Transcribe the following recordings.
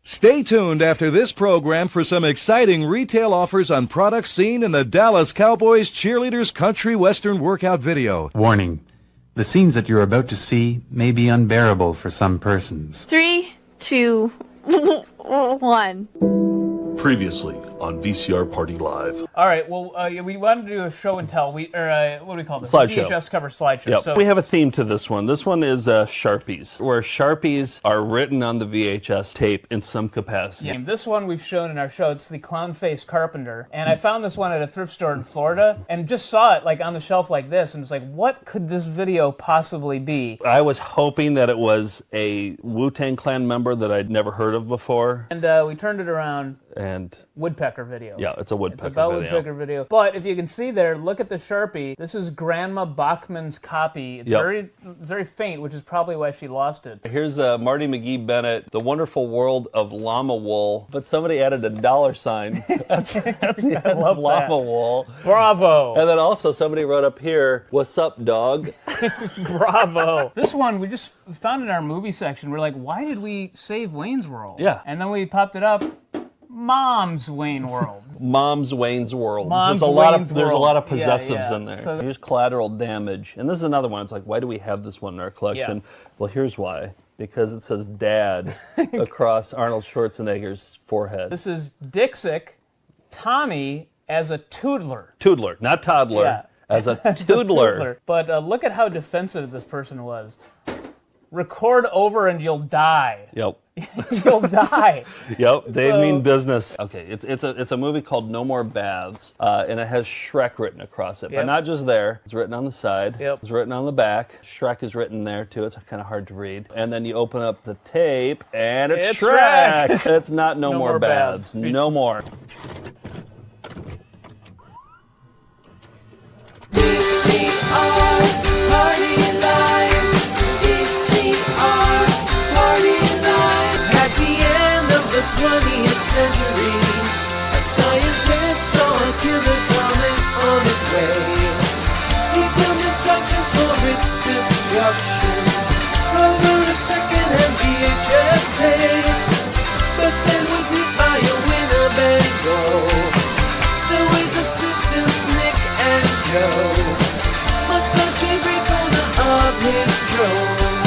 Stay tuned after this program for some exciting retail offers on products seen in the Dallas Cowboys cheerleaders country western workout video. Warning. The scenes that you're about to see may be unbearable for some persons. 3, 2, 1. Previously on VCR Party Live. All right, well, we wanted to do a show and tell. What do we call this? Slideshow. VHS cover slideshow. Yep. So we have a theme to this one. This one is Sharpies, where Sharpies are written on the VHS tape in some capacity. yeah, this one we've shown in our show. It's the Clown Face Carpenter. And I found this one at a thrift store in Florida and just saw it like on the shelf like this. And it's like, what could this video possibly be? I was hoping that it was a Wu-Tang Clan member that I'd never heard of before. And we turned it around. And Woodpecker video. yeah, it's a woodpecker It's about video. woodpecker video. But if you can see there, look at the Sharpie. This is Grandma Bachman's copy. It's very faint, which is probably why she lost it. Here's Marty McGee Bennett, The Wonderful World of Llama Wool, but somebody added a $sign at the end of Llama Wool. Bravo. And then also somebody wrote up here, "What's up, dog?" Bravo. This one we just found in our movie section. We're like, why did we save Wayne's World? Yeah. And then we popped it up. Mom's Wayne World. Mom's Wayne's World. Mom's There's a Wayne's lot of World. possessives Yeah. in there. So here's Collateral Damage. And this is another one. It's like, why do we have this one in our collection? Yeah. Well, here's why. Because it says Dad across Arnold Schwarzenegger's forehead. This is Dixick Tommy as a toodler. Toodler, not toddler. Yeah. As a As a toodler. But look at how defensive this person was. Record over and you'll die. Yep. You'll die. Yep, they So- mean business. Okay, it's a movie called No More Baths, and it has Shrek written across it, Yep. but not just there. It's written on the side. Yep. It's written on the back. Shrek is written there too. It's kind of hard to read. And then you open up the tape, and it's Shrek. Shrek. It's not No, No More More Baths. Baths. No more. VCR Party Live. VCR Party Live. At the end of the 20th century, a scientist saw a killer comet on its way. He filmed instructions for its destruction over a second-hand VHS tape, but then was hit by a Winnebago. So his assistants Nick and Joe must search every corner of his drone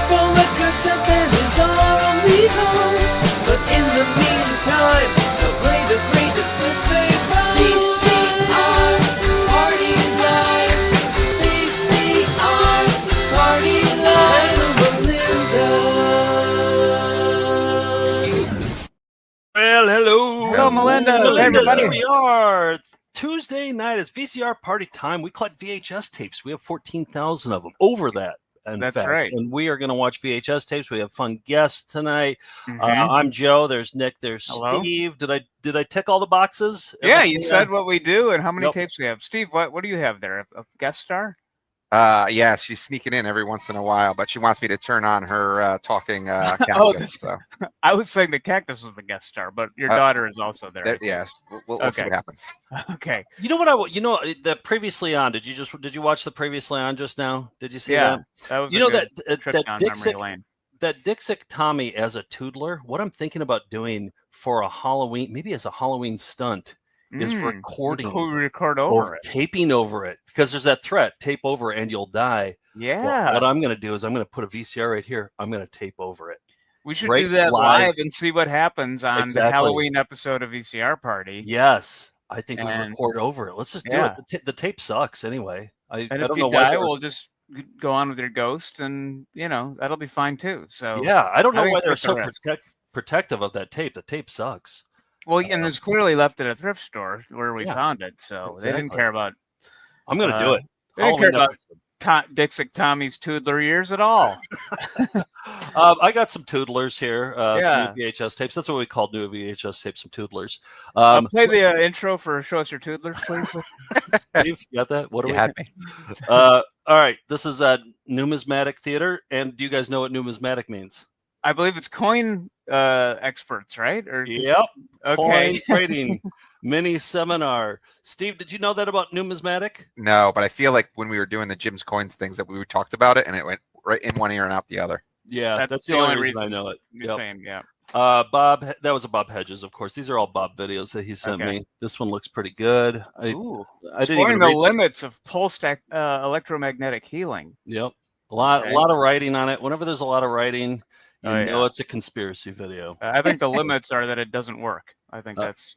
for the cassette that is our only home. But in the meantime, they'll play the greatest hits they find. VCR Party Live. VCR Party Live. Melinda's. Well, hello. Hello, Melinda. Hey, everybody. Here we are. It's Tuesday night. It's VCR party time. We collect VHS tapes. We have 14,000 of them. Over that. In That's fact. right. And we are going to watch VHS tapes. We have fun guests tonight. Mhm. I'm Joe. There's Nick. There's Hello. Steve. Did I tick all the boxes? Yeah, you said what we do and how many Yep. tapes we have. Steve, what do you have there? A guest star? Yeah, she's sneaking in every once in a while, but she wants me to turn on her talking Oh, cactus. So I was saying the cactus was the guest star, but your daughter is also there. yeah, we'll see Okay. what happens. Okay. You know what the previously on? Did you watch the previously on just now? Did you see Yeah, that? that was You a know good that trip that down memory Dixick lane. that Dixick Tommy as a toodler. What I'm thinking about doing for a Halloween, maybe as a Halloween stunt, is recording record over or it. taping over it, because there's that threat: tape over and you'll die. Yeah. Well, what I'm going to do is I'm going to put a VCR right here. I'm going to tape over it. We should right do that live. live and see what happens on Exactly. the Halloween episode of VCR Party. Yes, I think we And- record over it. Let's just do Yeah. it. The tape sucks anyway. I And don't if know you why die, they're- we'll just go on with your ghost, and that'll be fine too. So Yeah, I don't know think why it's they're worth the so risk. protective of that tape. The tape sucks. Well, and it's clearly left at a thrift store where we Yeah, found it, so they didn't exactly. care about. I'm going to do it. They didn't care Halloween about Dixick Tommy's toodler ears at all. I got some toodlers here. Yeah. Some new VHS tapes. That's what we call new VHS tapes. Some toodlers. Play the intro for Show Us Your Toodlers, please. Steve, you got that? What do You we had me. All right. This is Numismatic Theater. And do you guys know what numismatic means? I believe it's coin experts, right? Or Yep. okay. Coin trading mini seminar. Steve, did you know that about numismatic? No, but I feel like when we were doing the Jim's Coins things that we talked about it, and it went right in one ear and out the other. Yeah, that's the only reason I know it. You're saying, yeah. Bob, that was a Bob Hedges, of course. These are all Bob videos that he sent Okay. me. This one looks pretty good. I didn't even the read limits of pulsed electromagnetic healing. Yep. A lot of writing on it. Whenever there's a lot of writing, you know it's a conspiracy video. I think the limits are that it doesn't work. I think that's...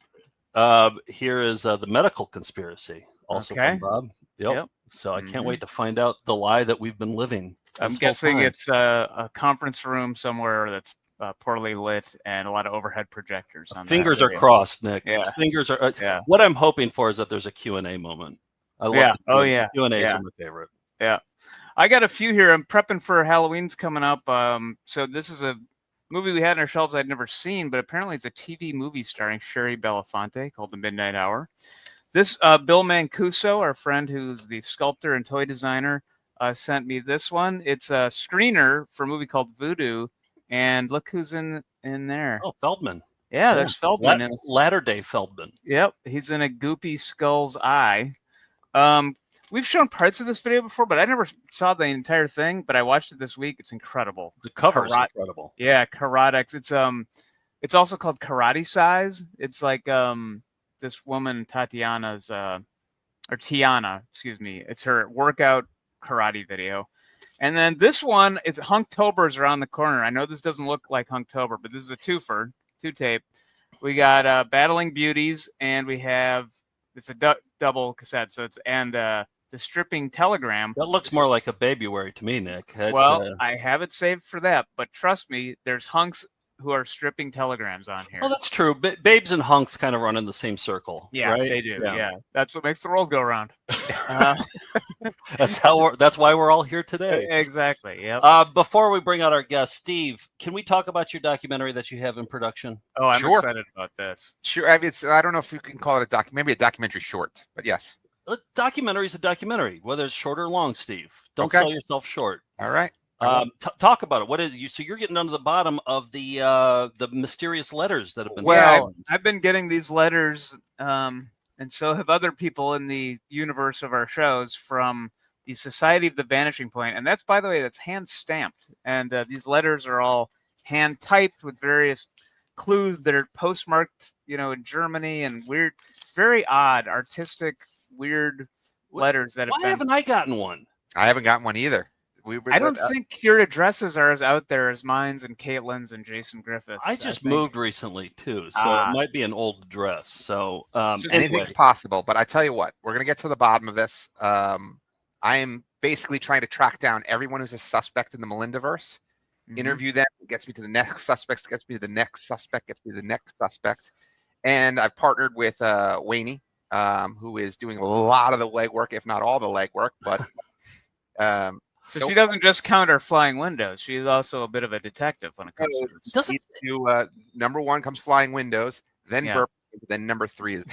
Here is the medical conspiracy, also from Bob. Yep. So I can't wait to find out the lie that we've been living. I'm guessing it's a conference room somewhere that's poorly lit and a lot of overhead projectors. On Fingers are crossed, Nick. Yeah. Fingers are. What I'm hoping for is that there's a Q&A moment. I love Q&As are my favorite. Yeah. I got a few here. I'm prepping for Halloween's coming up. So this is a movie we had on our shelves I'd never seen, but apparently it's a TV movie starring Sherry Belafonte called The Midnight Hour. This Bill Mancuso, our friend who's the sculptor and toy designer, sent me this one. It's a screener for a movie called Voodoo, and look who's in there. Oh, Feldman. Yeah, there's Feldman. Latter-day Feldman. Yep, he's in a goopy skull's eye. We've shown parts of this video before, but I never saw the entire thing. But I watched it this week. It's incredible. The cover is incredible. Yeah, Karotics. It's also called Karate Size. It's like this woman Tatiana's or Tiana, excuse me. It's her workout karate video. And then this one, it's Hunktober's around the corner. I know this doesn't look like Hunktober, but this is a two-tape. We got Battling Beauties, and we have it's a double cassette. So it's the stripping telegram. That looks more like a Babyuary to me, Nick. I have it saved for that, but trust me, there's hunks who are stripping telegrams on here. Oh, that's true. Babes and hunks kind of run in the same circle. Yeah, right? they do. Yeah, that's what makes the world go round. That's why we're all here today. Exactly. Yeah. Before we bring out our guest, Steve, can we talk about your documentary that you have in production? Oh, I'm excited about this. Sure. I don't know if you can call it maybe a documentary short, but yes. A documentary is a documentary, whether it's short or long, Steve. Don't sell yourself short. All right. Talk about it. What is you? So you're getting under the bottom of the mysterious letters that have been. Well, I've been getting these letters, and so have other people in the universe of our shows from the Society of the Vanishing Point, and that's, by the way, that's hand stamped, and these letters are all hand typed with various clues that are postmarked, in Germany, and weird, very odd, artistic, weird letters that have been. Why haven't I gotten one? I haven't gotten one either. I don't think your addresses are as out there as mine's and Caitlin's and Jason Griffith's. I just moved recently too, so it might be an old address. So anything's possible. But I tell you what, we're gonna get to the bottom of this. I am basically trying to track down everyone who's a suspect in the Melindaverse, interview them, gets me to the next suspect, gets me to the next suspect, gets me to the next suspect, and I've partnered with Wayne, who is doing a lot of the legwork, if not all the legwork, but. So she doesn't just count our flying windows. She's also a bit of a detective when it comes to this. Number one comes flying windows, then burp, then number 3 is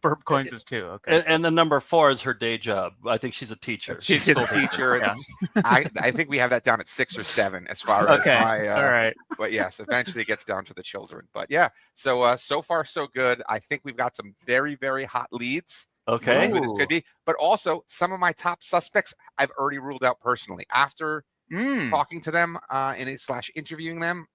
burp coins is 2. Okay, and the number 4 is her day job. I think she's a teacher. She's a teacher. I think we have that down at 6 or 7 as far as all right. But yes, eventually it gets down to the children. But yeah, so far so good. I think we've got some very, very hot leads. Okay. Who this could be, but also some of my top suspects I've already ruled out personally. After talking to them / interviewing them,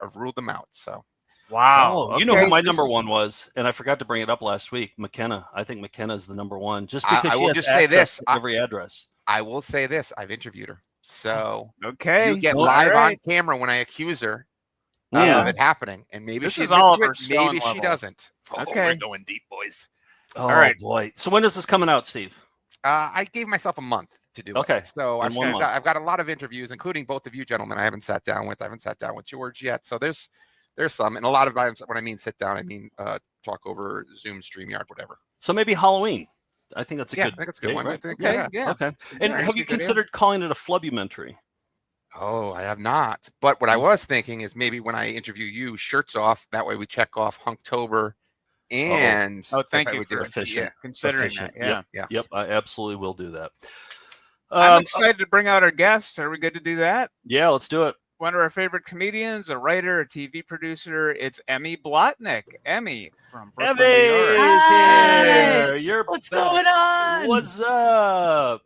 I've ruled them out. So, wow. You know who my number 1 was, and I forgot to bring it up last week. McKenna. I think McKenna is the number 1, just because she has access to every address. I will say this: I've interviewed her, so you get live on camera when I accuse her of it happening, and maybe this she is all of her maybe level. She doesn't. Okay, we're going deep, boys. Oh, all right, boy. So when is this coming out, Steve? I gave myself a month to do it. So I've got a lot of interviews, including both of you gentlemen. I haven't sat down with George yet. So there's some, and a lot of times when I mean sit down, I mean talk over Zoom, StreamYard, whatever. So maybe Halloween. I think that's a good. I think it's a good one. Right? I think, Okay. And have you considered calling it a flubumentary? Oh, I have not. But what I was thinking is maybe when I interview you, shirts off. That way we check off Hunktober. And thank you for considering that. Yep, I absolutely will do that. I'm excited to bring out our guest. Are we good to do that? Yeah, let's do it. one of our favorite comedians, a writer, a TV producer. It's Emmy Blotnick. Emmy from Brooklyn, Emmy New York. is Hi. here. You're What's back. going on? What's up?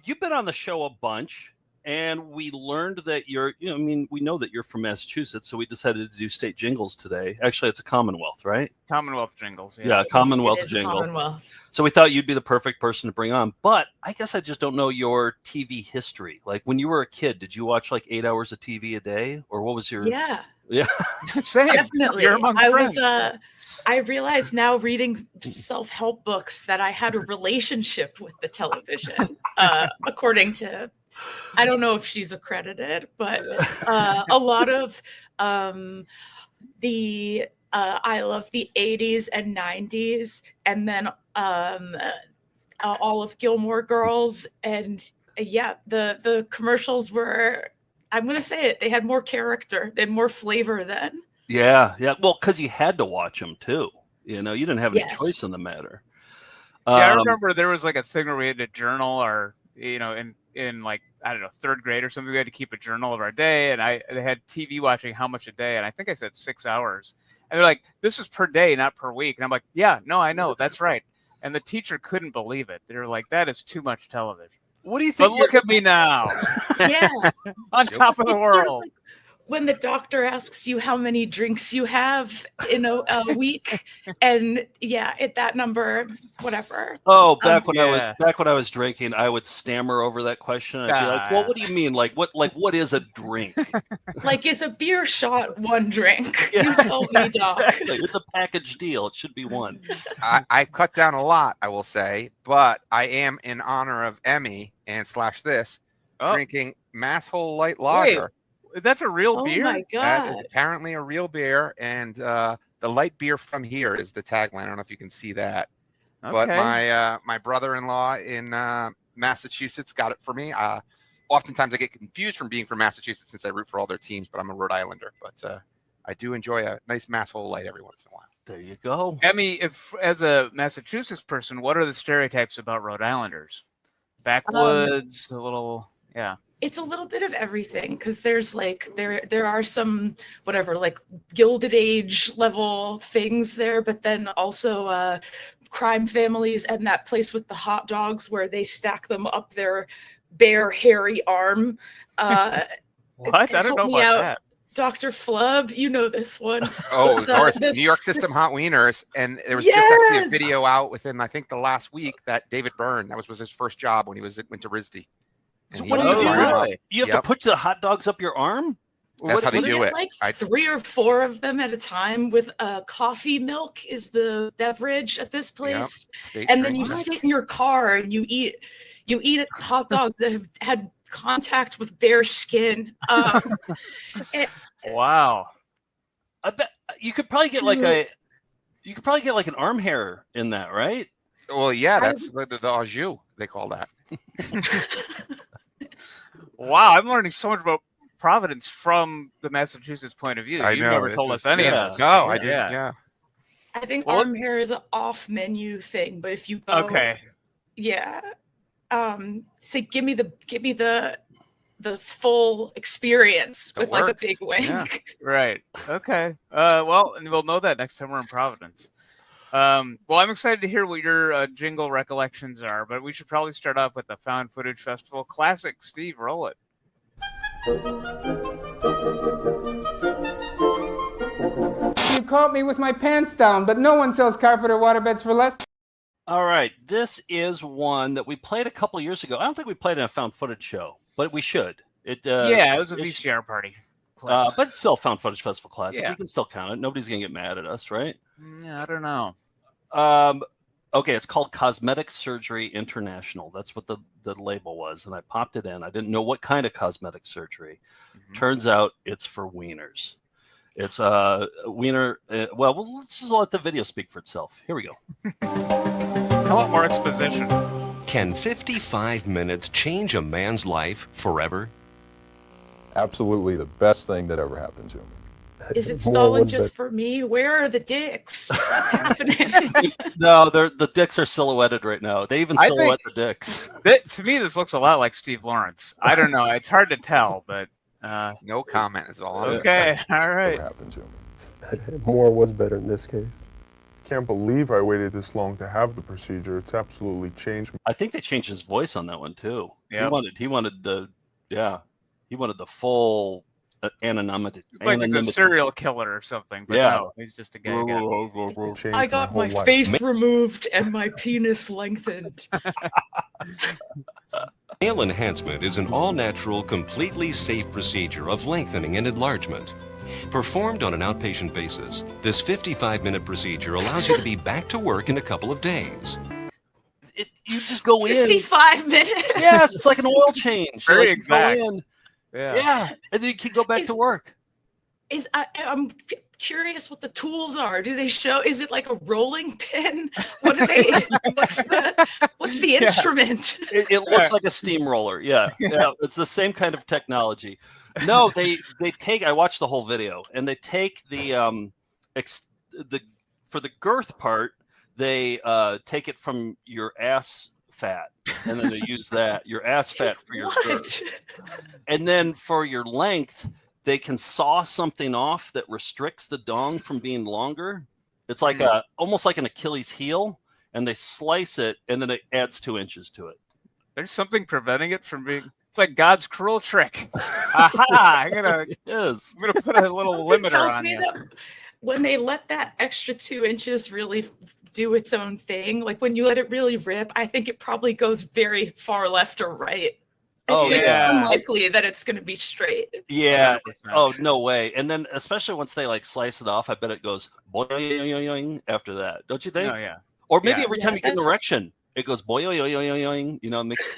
You've been on the show a bunch, and we learned that you're, we know that you're from Massachusetts, so we decided to do state jingles today. Actually, it's a Commonwealth, right? Commonwealth Jingles. Yeah, Commonwealth It is jingle. Commonwealth. So we thought you'd be the perfect person to bring on. But I guess I just don't know your TV history. Like when you were a kid, did you watch like 8 hours of TV a day? Or what was your... Yeah, Yeah. Same. definitely. You're among I friends. was. I realize now, reading self-help books, that I had a relationship with the television, according to. I don't know if she's accredited, but a lot of the I love the 80s and 90s, and then all of Gilmore Girls, and the commercials were. I'm going to say it. They had more character. They had more flavor then. Yeah. Well, because you had to watch them too. You didn't have any Yes. choice in the matter. Yeah, I remember there was like a thing where we had to journal our, in like, I don't know, third grade or something, we had to keep a journal of our day. And they had TV watching how much a day. And I think I said 6 hours. And they're like, this is per day, not per week. And I'm like, yeah, no, I know. That's right. And the teacher couldn't believe it. They were like, that is too much television. What do you think? But look at me now, Yeah. on top of the It's sort of world. like when the doctor asks you how many drinks you have in a week, and at that number, whatever. Oh, back when Yeah. I was drinking, I would stammer over that question. I'd be like, "Well, what do you mean? Like what is a drink?" Like, is a beer shot one drink? Yeah. You tell me, doc. Exactly. It's a package deal. It should be one. I cut down a lot, I will say, but I am in honor of Emmy and / this Oh. drinking Masshole Light Lager. That's a real Oh beer? my That is god! apparently a real beer, and the light beer from here is the tagline. I don't know if you can see that, but Okay. my brother-in-law in Massachusetts got it for me. Oftentimes I get confused from being from Massachusetts since I root for all their teams, but I'm a Rhode Islander. But I do enjoy a nice Masshole Light every once in a while. There you go. Emmy, if as a Massachusetts person, what are the stereotypes about Rhode Islanders? Backwoods, a little, yeah. It's a little bit of everything, because there's like there are some whatever, like Gilded Age level things there, but then also crime families and that place with the hot dogs where they stack them up their bare hairy arm. What? I don't help know me about out. that. Dr. Flub, you know this one. Oh, It's, of course, the- New York System this- hot wieners, and there was just actually a Yes! video out within I think the last week that David Byrne, that was his first job when he went to RISD. So And what he do was you the do? runner-up. Really? You have Yep. to put the hot dogs up your arm? Or That's how they You do get it. like I- 3 or 4 of them at a time with coffee milk is the beverage at this place. State And then you drink. sit in your car and you eat hot dogs that have had contact with bare skin. Wow. I bet you could probably get like an arm hair in that, right? Well, yeah, that's the au jus, they call that. Wow, I'm learning so much about Providence from the Massachusetts point of view. You've never told us any of this. No, I didn't. Yeah. I think Well, arm hair is an off-menu thing, but if you go, Okay. yeah, say give me the full experience That with like a works. big wink. Yeah. Right. Okay. Well, and we'll know that next time we're in Providence. Well, I'm excited to hear what your jingle recollections are, but we should probably start off with the Found Footage Festival Classic. Steve, roll it. You caught me with my pants down, but no one sells carpet or waterbeds for less. All right, this is one that we played a couple years ago. I don't think we played in a found footage show, but we should. It was a VCR party. but it's still Found Footage Festival Classic. Yeah. We can still count it. Nobody's gonna get mad at us, right? Yeah, I don't know. Okay, it's called Cosmetic Surgery International. That's what the label was, and I popped it in. I didn't know what kind of cosmetic surgery. Turns out it's for wieners. It's a wiener. Well, let's just let the video speak for itself. Here we go. I want more exposition. Can 55 minutes change a man's life forever? Absolutely the best thing that ever happened to me. Is it More stalling was just that- for me? Where are the dicks? What's happening? No, the dicks are silhouetted right now. They even I silhouette think- the dicks. To me, this looks a lot like Steve Lawrence. I don't know. It's hard to tell, but No comment is all. Okay, all right. Never happened to me. More was better in this case. Can't believe I waited this long to have the procedure. It's absolutely changed me. I think they changed his voice on that one too. Yeah. He wanted the full anonymity. It's like he's a serial killer or something, but no, he's just a gay guy. I got my face removed and my penis lengthened. Nail enhancement is an all-natural, completely safe procedure of lengthening and enlargement. Performed on an outpatient basis, this 55-minute procedure allows you to be back to work in a couple of days. You just go in. 55 minutes. Yes, it's like an oil change. Very like, exact. Go in, yeah, and then you can go back to work. I'm curious what the tools are. Do they show? Is it like a rolling pin? What are they? What's the instrument? It looks like a steamroller. Yeah, it's the same kind of technology. No, they take. I watched the whole video, and they take the for the girth part, they take it from your ass fat, and then they use your ass fat for your girth. And then for your length, they can saw something off that restricts the dong from being longer. It's like almost like an Achilles heel, and they slice it, and then it adds 2 inches to it. There's something preventing it from being. It's like God's cruel trick. Aha! I'm gonna put a little limiter on you. That when they let that extra 2 inches really do its own thing, like when you let it really rip, I think it probably goes very far left or right. It's unlikely that it's going to be straight. Yeah. 100%. Oh, no way. And then especially once they like slice it off, I bet it goes boing after that. Don't you think? Oh, yeah. Or maybe every time you get an erection, it goes boing. You know, it makes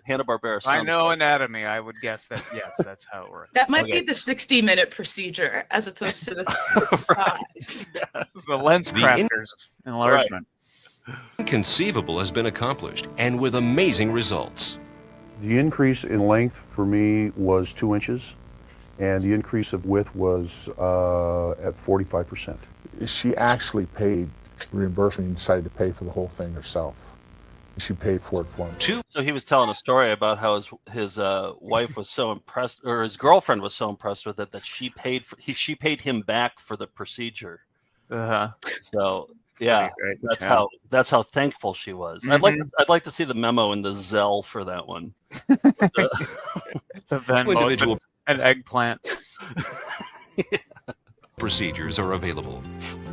Hanna-Barbera. I know anatomy. I would guess that, yes, that's how it works. That might be the 60-minute procedure as opposed to the lens crafters enlargement. Inconceivable has been accomplished, and with amazing results. The increase in length for me was 2 inches, and the increase of width was at 45%. She actually reimbursed me and decided to pay for the whole thing herself. She paid for it for me. So he was telling a story about how his wife was so impressed, or his girlfriend was so impressed with it that she paid him back for the procedure. So yeah, that's how thankful she was. Mm-hmm. I'd like to see the memo in the Zelle for that one. It's a Venmo, an eggplant. Procedures are available.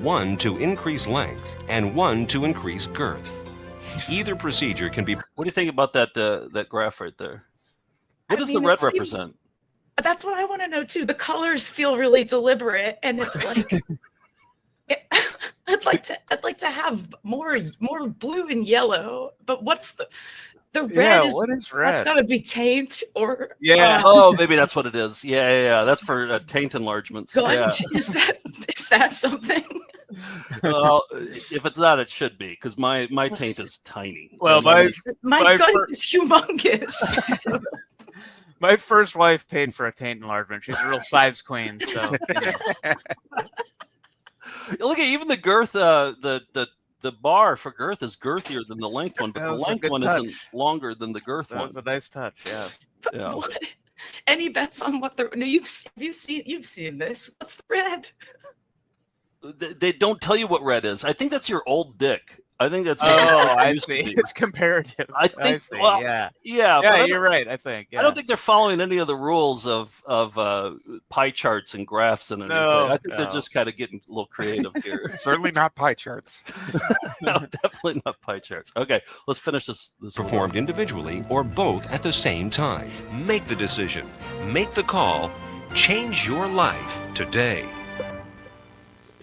One to increase length and one to increase girth. Either procedure can be. What do you think about that graph right there? What does the red represent? That's what I want to know too. The colors feel really deliberate, and it's like I'd like to have more blue and yellow. But what's the red? Yeah, what is red? That's got to be taint or oh, maybe that's what it is. Yeah. That's for taint enlargements. Yeah. Is that something? Well, if it's not, it should be, because my taint is tiny. Well, my gut is humongous. My first wife paid for a taint enlargement. She's a real size queen. So look at even the girth. The bar for girth is girthier than the length one, but the length one isn't longer than the girth one. That was a nice touch. Yeah. Any bets on what the? No, you've seen this. What's the red? They don't tell you what red is. I think that's your old dick. I think that's. I see. It's comparative. I think. See. Well, yeah. But you're right. I think. Yeah. I don't think they're following any of the rules of pie charts and graphs and anything. I think they're just kind of getting a little creative here. Certainly not pie charts. No, definitely not pie charts. Okay, let's finish this. Performed individually or both at the same time. Make the decision. Make the call. Change your life today.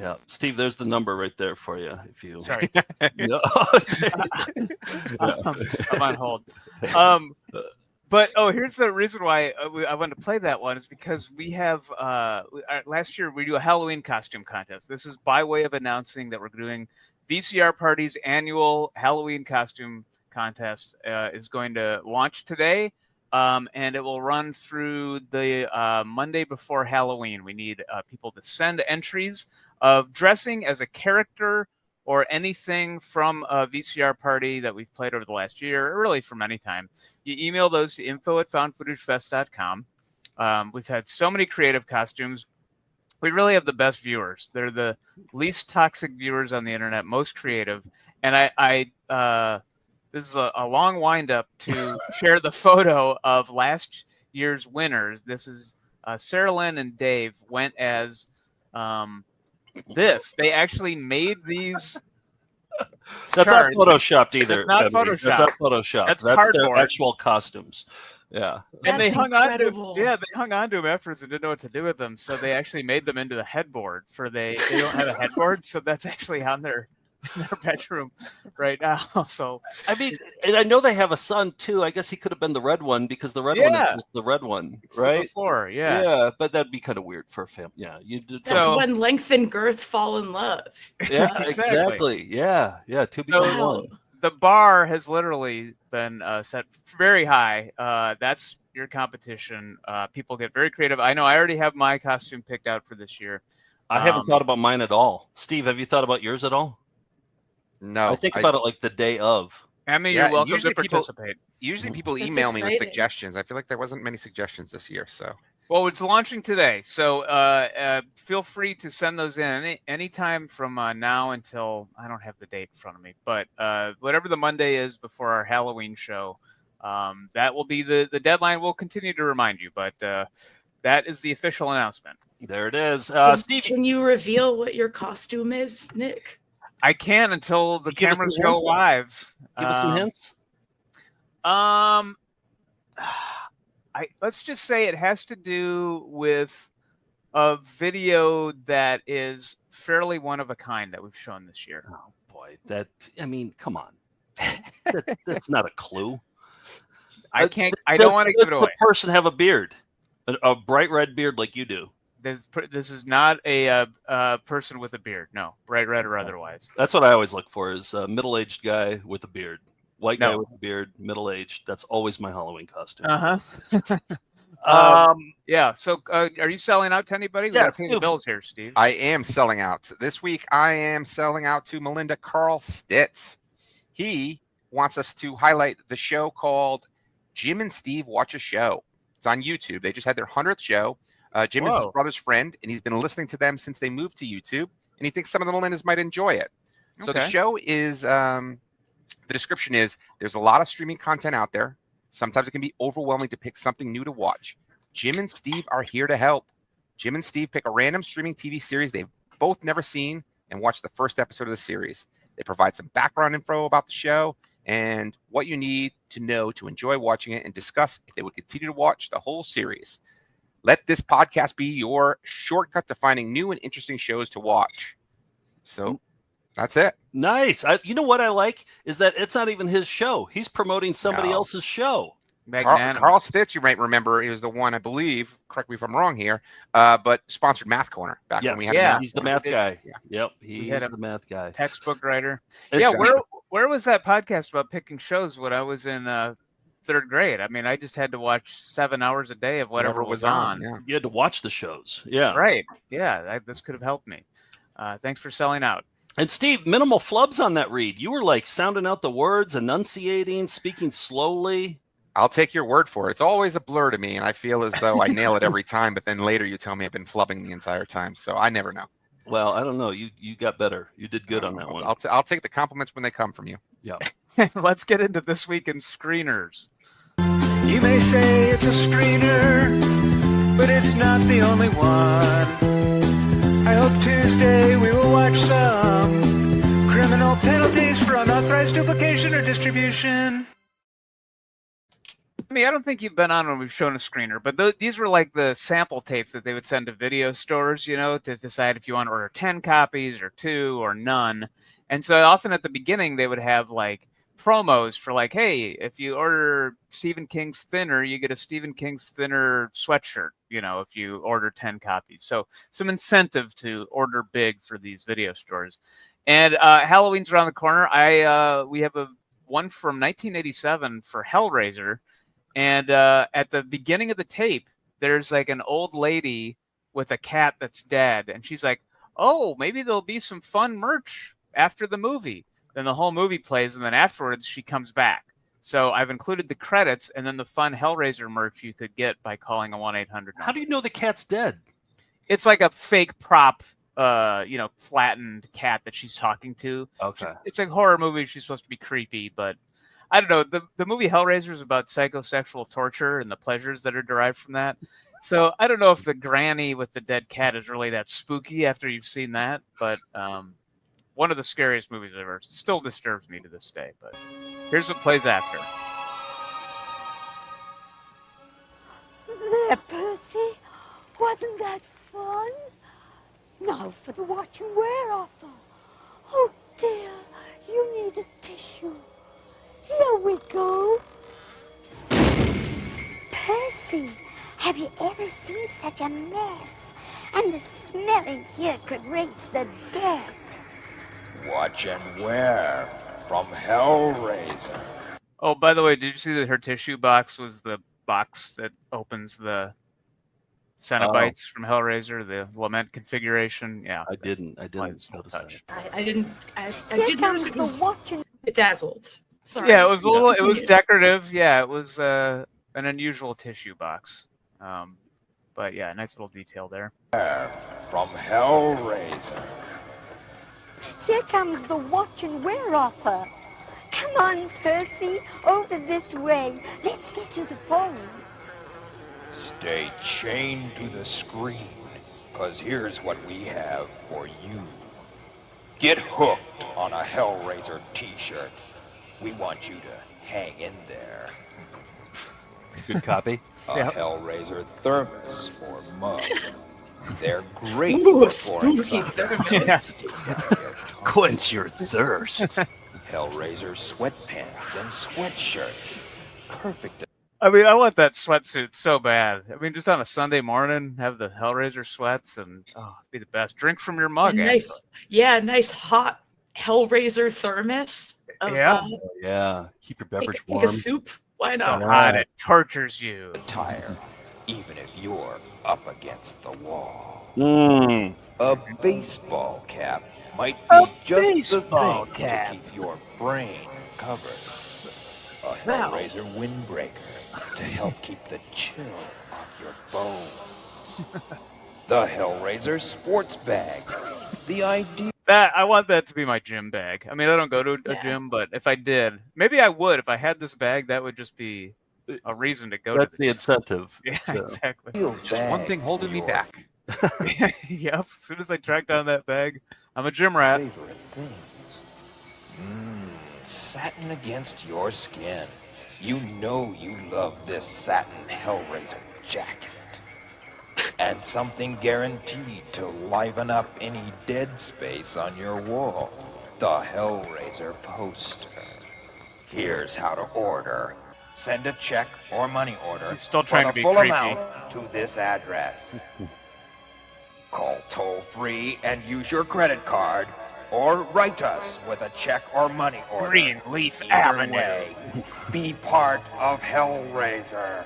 Yeah, Steve, there's the number right there for you. If you sorry, no. I'm on hold. But here's the reason why I wanted to play that one is because we have last year we do a Halloween costume contest. This is by way of announcing that we're doing VCR Party's annual Halloween costume contest is going to launch today. And it will run through the Monday before Halloween. We need people to send entries of dressing as a character or anything from a VCR Party that we've played over the last year, or really from any time. You email those to info@foundfootagefest.com. We've had so many creative costumes. We really have the best viewers. They're the least toxic viewers on the internet, most creative. And this is a long wind-up to share the photo of last year's winners. This is Sarah Lynn and Dave went as this. They actually made these. That's not photoshopped either. That's not Emmy. photoshopped. That's not photoshopped. That's their cardboard. actual costumes. Yeah. And they hung incredible. on to they hung on to them afterwards and didn't know what to do with them. So they actually made them into the headboard they don't have a headboard, so that's actually on their bedroom right now. So I mean, and I know they have a son too. I guess he could have been the red one because the red one is just the red one, right? Before, yeah. Yeah, but that'd be kind of weird for a family. Yeah, you did. That's when length and girth fall in love. Yeah, exactly. Yeah, two become one. The bar has literally been set very high. That's your competition. People get very creative. I know I already have my costume picked out for this year. I haven't thought about mine at all. Steve, have you thought about yours at all? No. I think about it like the day of. Emmy, you're welcome to participate. Usually people That's email me with exciting. suggestions. I feel like there wasn't many suggestions this year, so. Well, it's launching today, so feel free to send those in anytime from now until, I don't have the date in front of me, but whatever the Monday is before our Halloween show, that will be the deadline. We'll continue to remind you, but that is the official announcement. There it is. Steve, Can you reveal what your costume is, Nick? I can until the Give us cameras some go hints. live. Give us some hints. Let's just say it has to do with a video that is fairly one of a kind that we've shown this year. Oh boy, come on. That's not a clue. I don't want to give it away. The person have a beard, a bright red beard like you do. This is not a person with a beard. No, bright red or otherwise. That's what I always look for: is a middle-aged guy with a beard. White guy with a beard, middle-aged. That's always my Halloween costume. Yeah. So, are you selling out to anybody? We got to pay the bills here, Steve. I am selling out. This week, I am selling out to Melinda Carl Stitz. He wants us to highlight the show called Jim and Steve Watch a Show. It's on YouTube. They just had their 100th show. Jim is his brother's friend, and he's been listening to them since they moved to YouTube, and he thinks some of the Melindas might enjoy it. So the show is... the description is, there's a lot of streaming content out there. Sometimes it can be overwhelming to pick something new to watch. Jim and Steve are here to help. Jim and Steve pick a random streaming TV series they've both never seen and watch the first episode of the series. They provide some background info about the show and what you need to know to enjoy watching it and discuss if they would continue to watch the whole series. Let this podcast be your shortcut to finding new and interesting shows to watch. So... that's it. Nice. You know what I like is that it's not even his show. He's promoting somebody else's show. Carl Stitz, you might remember, he was the one, I believe, correct me if I'm wrong here, but sponsored Math Corner back when we had he's the math guy. Yeah. Yep, he's the math guy. Textbook writer. It's where was that podcast about picking shows when I was in third grade? I mean, I just had to watch 7 hours a day of whatever was on. Yeah. You had to watch the shows. Yeah. Right. Yeah, this could have helped me. Thanks for selling out. And Steve, minimal flubs on that read. You were like sounding out the words, enunciating, speaking slowly. I'll take your word for it. It's always a blur to me, and I feel as though I nail it every time, but then later you tell me I've been flubbing the entire time, so I never know. Well, I don't know. You got better. You did good on that one. I'll take the compliments when they come from you. Yeah. Let's get into this week in screeners. You may say it's a screener, but it's not the only one. I hope Tuesday we will watch some criminal penalties for unauthorized duplication or distribution. I mean, I don't think you've been on when we've shown a screener, but these were like the sample tapes that they would send to video stores, to decide if you want to order 10 copies or 2 or none. And so often at the beginning, they would have like promos for like, hey, if you order Stephen King's Thinner, you get a Stephen King's Thinner sweatshirt, if you order 10 copies. So some incentive to order big for these video stores. And Halloween's around the corner. We have one from 1987 for Hellraiser. And at the beginning of the tape, there's like an old lady with a cat that's dead. And she's like, oh, maybe there'll be some fun merch after the movie. Then the whole movie plays, and then afterwards she comes back. So I've included the credits and then the fun Hellraiser merch you could get by calling a 1-800. How do you know the cat's dead? It's like a fake prop, flattened cat that she's talking to. Okay. It's a horror movie. She's supposed to be creepy, but I don't know. The movie Hellraiser is about psychosexual torture and the pleasures that are derived from that. So I don't know if the granny with the dead cat is really that spooky after you've seen that, but one of the scariest movies ever. Still disturbs me to this day, but here's what plays after. There, Percy. Wasn't that fun? Now for the watch and wear offer. Oh dear, you need a tissue. Here we go. Percy, have you ever seen such a mess? And the smell in here could raise the dead. Watch and wear from Hellraiser. Oh, by the way, did you see that her tissue box was the box that opens the Cenobites from Hellraiser, the lament configuration? Yeah, I didn't notice touch. I did notice it was bedazzled. Sorry. Yeah, it was it was decorative. Yeah, it was an unusual tissue box. But yeah, nice little detail there. From Hellraiser. Here comes the watch and wear offer. Come on, Percy, over this way. Let's get to the phone. Stay chained to the screen, because here's what we have for you. Get hooked on a Hellraiser t-shirt. We want you to hang in there. Good copy. A Hellraiser thermos or mug. They're great Ooh, for pouring spooky something. Quench your thirst. Hellraiser sweatpants and sweatshirts. Perfect. I mean, I want that sweatsuit so bad. I mean, just on a Sunday morning, have the Hellraiser sweats and it'd be the best. Drink from your mug. Nice hot Hellraiser thermos. Yeah. Keep your beverage take warm. a soup. Why not? So hot it tortures you. Tire, even if you're up against the wall. Mm. A baseball cap might be just the thing to keep your brain covered. A Hellraiser windbreaker to help keep the chill off your bones. The Hellraiser sports bag. The idea. I want that to be my gym bag. I mean, I don't go to a gym, but if I did, maybe I would. If I had this bag, that would just be a reason to go to the incentive. Yeah, exactly. Just one thing holding me back. Yep. As soon as I track down that bag, I'm a gym rat. Favorite things. Satin against your skin. You know you love this satin Hellraiser jacket. And something guaranteed to liven up any dead space on your wall. The Hellraiser poster. Here's how to order. Send a check or money order He's still trying for to be the full creepy. amount to this address. Call toll-free and use your credit card, or write us with a check or money order. Greenleaf Either Avenue. way, be part of Hellraiser,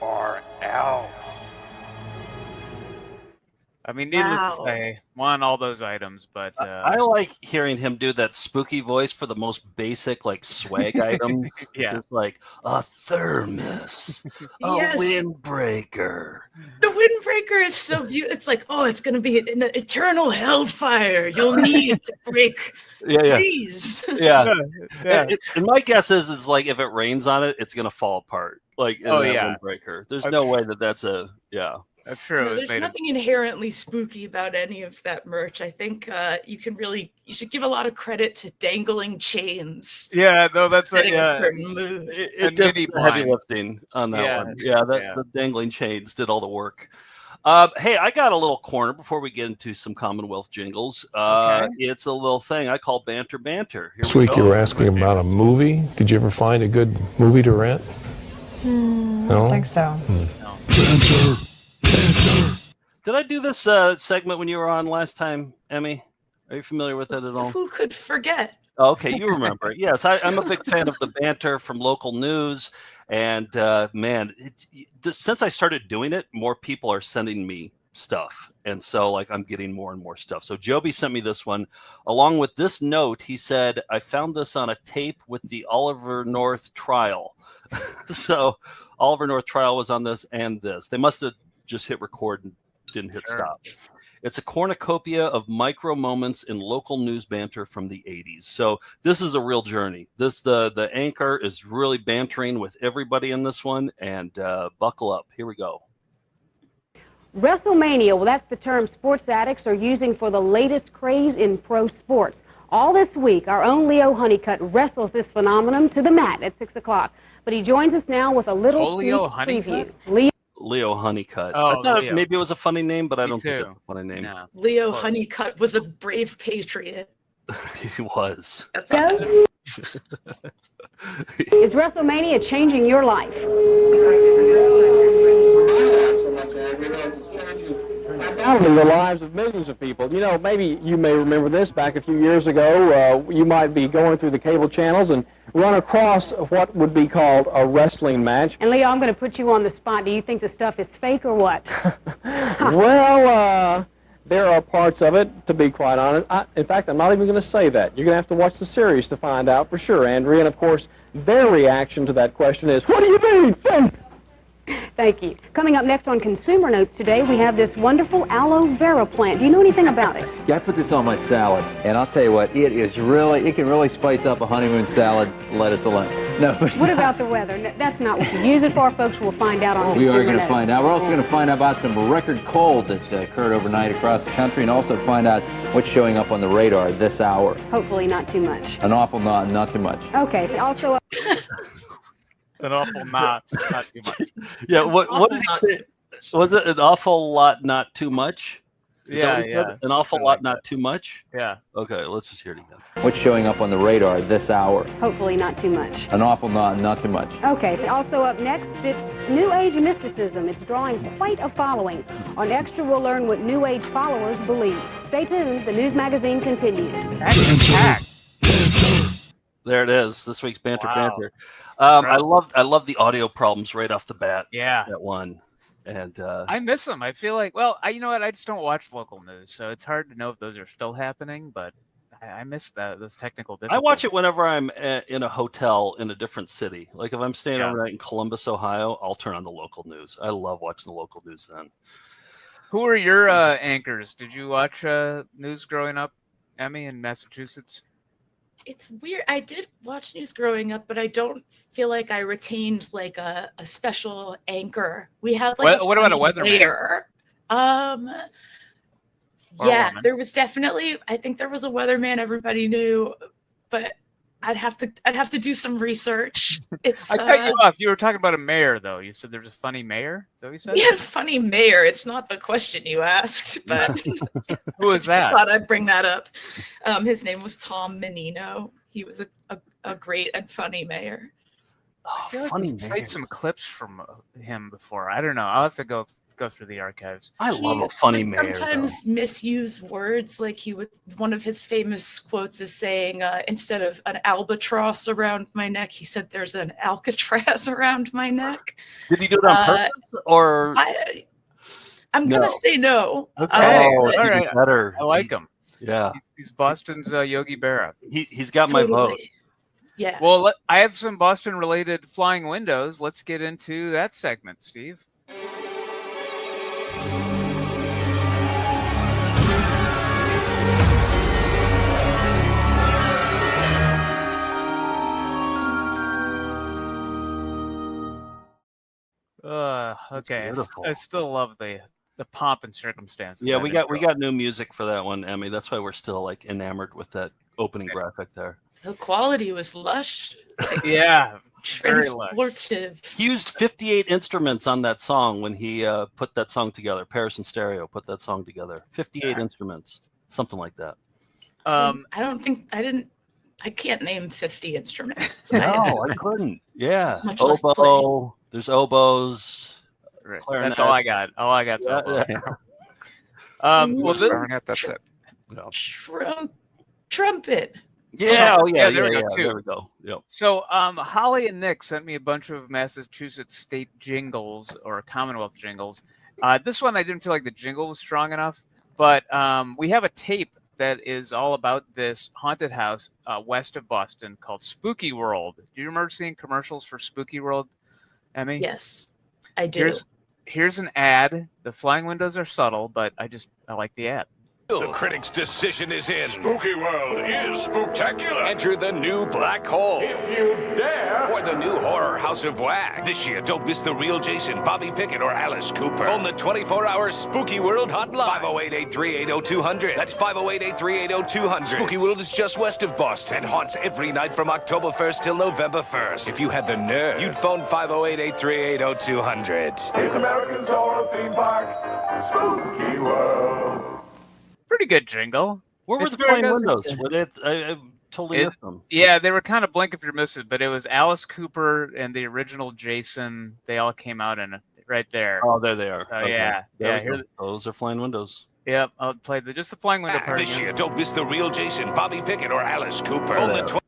or else. I mean, needless to say, want all those items, but I like hearing him do that spooky voice for the most basic, like, swag item. Yeah. Just like a thermos, a Yes. windbreaker. The windbreaker is so beautiful. It's like, oh, it's going to be an eternal hellfire. You'll need it to break. Yeah. Please. Yeah. Yeah. And my guess is like if it rains on it, it's gonna fall apart. Like in that windbreaker. There's no way that's a I'm sure it was There's made nothing inherently spooky about any of that merch. I think you should give a lot of credit to dangling chains. Yeah, no, that's setting a certain mood. It did the heavy lifting on that one. Yeah, the dangling chains did all the work. Hey, I got a little corner before we get into some Commonwealth jingles. It's a little thing I call banter. Here This we week go. you were asking about a movie. Did you ever find a good movie to rent? I don't think so. Banter. Did I do this segment when you were on last time, Emmy? Are you familiar with it at all? Who could forget? Oh, okay, you remember it. Yes, I'm a big fan of the banter from local news. And man, since I started doing it, more people are sending me stuff. And so like I'm getting more and more stuff. So Joby sent me this one along with this note. He said, I found this on a tape with the Oliver North trial. So Oliver North trial was on this and this. They must have just hit record and didn't hit stop. It's a cornucopia of micro moments in local news banter from the 80s. So this is a real journey. The anchor is really bantering with everybody in this one, and buckle up. Here we go. WrestleMania, well, that's the term sports addicts are using for the latest craze in pro sports. All this week, our own Leo Honeycutt wrestles this phenomenon to the mat at 6 o'clock. But he joins us now with a little sneak preview. Leo Honeycutt. Oh, I thought Leo. maybe it was a funny name, but I don't think it's a funny name. No. Leo Honeycutt was a brave patriot. He was. That's Is WrestleMania changing your life? In the lives of millions of people. You know, maybe you may remember this back a few years ago. You might be going through the cable channels and run across what would be called a wrestling match. And Leo, I'm going to put you on the spot. Do you think the stuff is fake or what? Well, there are parts of it, to be quite honest. In fact, I'm not even going to say that. You're going to have to watch the series to find out for sure, Andrea. And, of course, their reaction to that question is, what do you mean, fake? Thank you. Coming up next on Consumer Notes today, we have this wonderful aloe vera plant. Do you know anything about it? Yeah, I put this on my salad, and I'll tell you what, it can really spice up a honeymoon salad, lettuce alone. No, but What about the weather? That's not what you use it for, folks. We'll find out on we Consumer are going to Notes. find out. We're also going to find out about some record cold that occurred overnight across the country, and also find out what's showing up on the radar this hour. Hopefully not too much. An awful not too much. Okay, also... An awful not too much. Yeah, what did he say? Was it an awful lot, not too much? Is that what he said? An awful lot, not too much? Yeah. Okay, let's just hear it again. What's showing up on the radar this hour? Hopefully not too much. An awful not too much. Okay, also up next, it's New Age mysticism. It's drawing quite a following. On Extra, we'll learn what New Age followers believe. Stay tuned. The news magazine continues. There it is. This week's banter. Wow. I love the audio problems right off the bat. Yeah. That one. And I miss them. I feel like, well, you know what? I just don't watch local news, so it's hard to know if those are still happening. But I miss those technical difficulties. I watch it whenever I'm in a hotel in a different city. Like if I'm staying overnight in Columbus, Ohio, I'll turn on the local news. I love watching the local news then. Who are your anchors? Did you watch news growing up, Emmy, in Massachusetts? It's weird. I did watch news growing up, but I don't feel like I retained like a special anchor. We had like what about a weatherman? Yeah, there was definitely. I think there was a weatherman everybody knew, but I'd have to do some research. It's I cut you off. You were talking about a mayor, though. You said there's a funny mayor. Is that what you said? Yeah, funny mayor. It's not the question you asked, but who was that? I thought I'd bring that up. His name was Tom Menino. He was a great and funny mayor. I feel like we played some clips from him before. I don't know. I'll have to go through the archives. I love a funny mayor. Sometimes misuse words. Like one of his famous quotes is saying, instead of an albatross around my neck, he said, "There's an Alcatraz around my neck." Did he do it on purpose, or? I'm gonna say no. Okay, all right. Better. I like him. Yeah, he's Boston's Yogi Berra. He's got my vote. Yeah. Well, I have some Boston-related flying windows. Let's get into that segment, Steve. Okay. I still love the pomp and circumstances. Yeah, we got new music for that one, Emmy. That's why we're still like enamored with that opening graphic there. The quality was lush. Yeah, very lush. Transportive. He used 58 instruments on that song when he put that song together. Paris and Stereo put that song together. 58 instruments, something like that. I can't name 50 instruments. No, I couldn't. Yeah, Much less oboe. There's oboes. Right. Clarinet. That's all I got. All I got. Clarinet. That's it. Trumpet. Yeah. Oh, yeah. There we go. There we go. Yep. So, Holly and Nick sent me a bunch of Massachusetts state jingles or Commonwealth jingles, This one I didn't feel like the jingle was strong enough, but we have a tape that is all about this haunted house west of Boston called Spooky World. Do you remember seeing commercials for Spooky World, Emmy? Yes, I do. Here's an ad. The flying windows are subtle, but I like the ad. The critics' decision is in. Spooky World is spooktacular. Enter the new black hole. If you dare. Or the new horror House of Wax. This year, don't miss the real Jason, Bobby Pickett, or Alice Cooper. Phone the 24-hour Spooky World hotline. 508-838-0200. That's 508-838-0200. Spooky World is just west of Boston and haunts every night from October 1st till November 1st. If you had the nerve, you'd phone 508-838-0200. It's America's horror theme park. Spooky World. Pretty good jingle. Where were It's the very flying good. windows? Were they? I totally missed them. Yeah, they were kind of blink if you're missing, but it was Alice Cooper and the original Jason. They all came out in it right there. Oh, there they are. So, Okay. yeah. There Yeah. we go. Those are flying windows. Yep. I'll play just the flying window part. This year, don't miss the real Jason, Bobby Pickett, or Alice Cooper. Oh, Phone there. the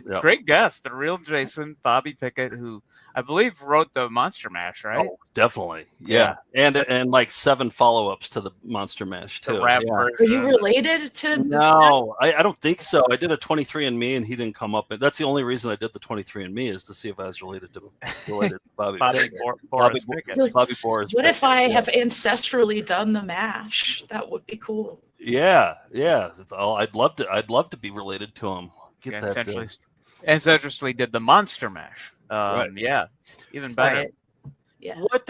Yep. Great guess. The real Jason, Bobby Pickett, who I believe wrote the Monster Mash, right? Oh, definitely. Yeah. And like 7 follow-ups to the Monster Mash too. The rap Yeah. version. Are you related to? No, I don't think so. I did a 23andMe and he didn't come up. That's the only reason I did the 23andMe is to see if I was related to Bobby. Bobby Boris Pickett. Bobby Boris. What if Pickett, I yeah. have ancestrally done the mash? That would be cool. Yeah. Oh, I'd love to be related to him. Get Yeah, that. Ancestrously did the Monster Mash. Right. Yeah, even Try better. it. Yeah. What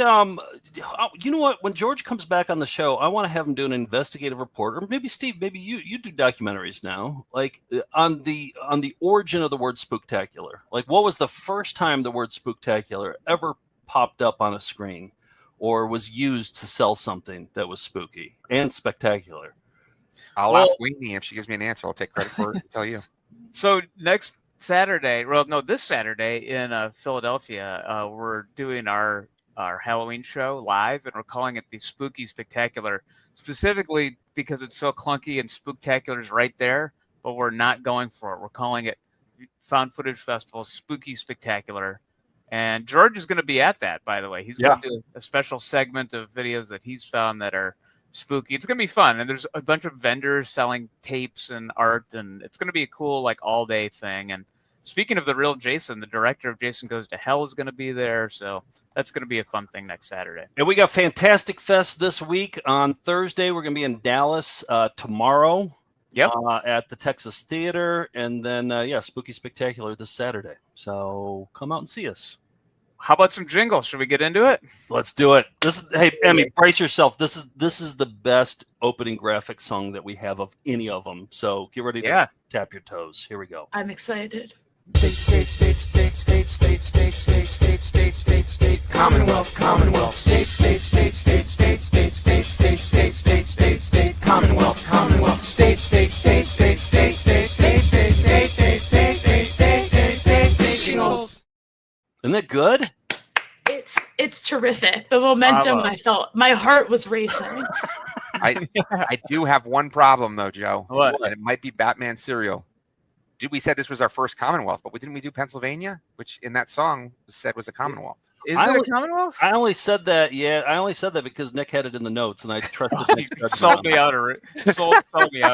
you know what? When George comes back on the show, I want to have him do an investigative report, or maybe Steve, maybe you do documentaries now, like on the origin of the word spooktacular. Like, what was the first time the word spooktacular ever popped up on a screen, or was used to sell something that was spooky and spectacular? I'll ask Weenie if she gives me an answer. I'll take credit for it and tell you. So next Saturday, this Saturday in Philadelphia, we're doing our Halloween show live, and we're calling it the Spooky Spectacular, specifically because it's so clunky and spooktacular is right there, but we're not going for it. We're calling it Found Footage Festival Spooky Spectacular. And George is going to be at that, by the way. He's going to do a special segment of videos that he's found that are spooky. It's going to be fun. And there's a bunch of vendors selling tapes and art, and it's going to be a cool, like, all-day thing. And speaking of the real Jason, the director of Jason Goes to Hell is going to be there. So that's going to be a fun thing next Saturday. And we got Fantastic Fest this week. On Thursday, we're going to be in Dallas. Tomorrow, at the Texas Theater. And then, Spooky Spectacular this Saturday. So come out and see us. How about some jingles? Should we get into it? Let's do it. Hey, Emmy, brace yourself. This is the best opening graphic song that we have of any of them. So get ready to tap your toes. Here we go. I'm excited. State, Commonwealth, state, Commonwealth, state, Jingles. Isn't that good? It's terrific. The momentum I felt, my heart was racing. I do have one problem though, Joe. What? And it might be Batman cereal. We said this was our first Commonwealth, but didn't we do Pennsylvania, which in that song said was a Commonwealth? Is it a Commonwealth? I only said that. Yeah, I only said that because Nick had it in the notes, and I trusted Nick. sold me out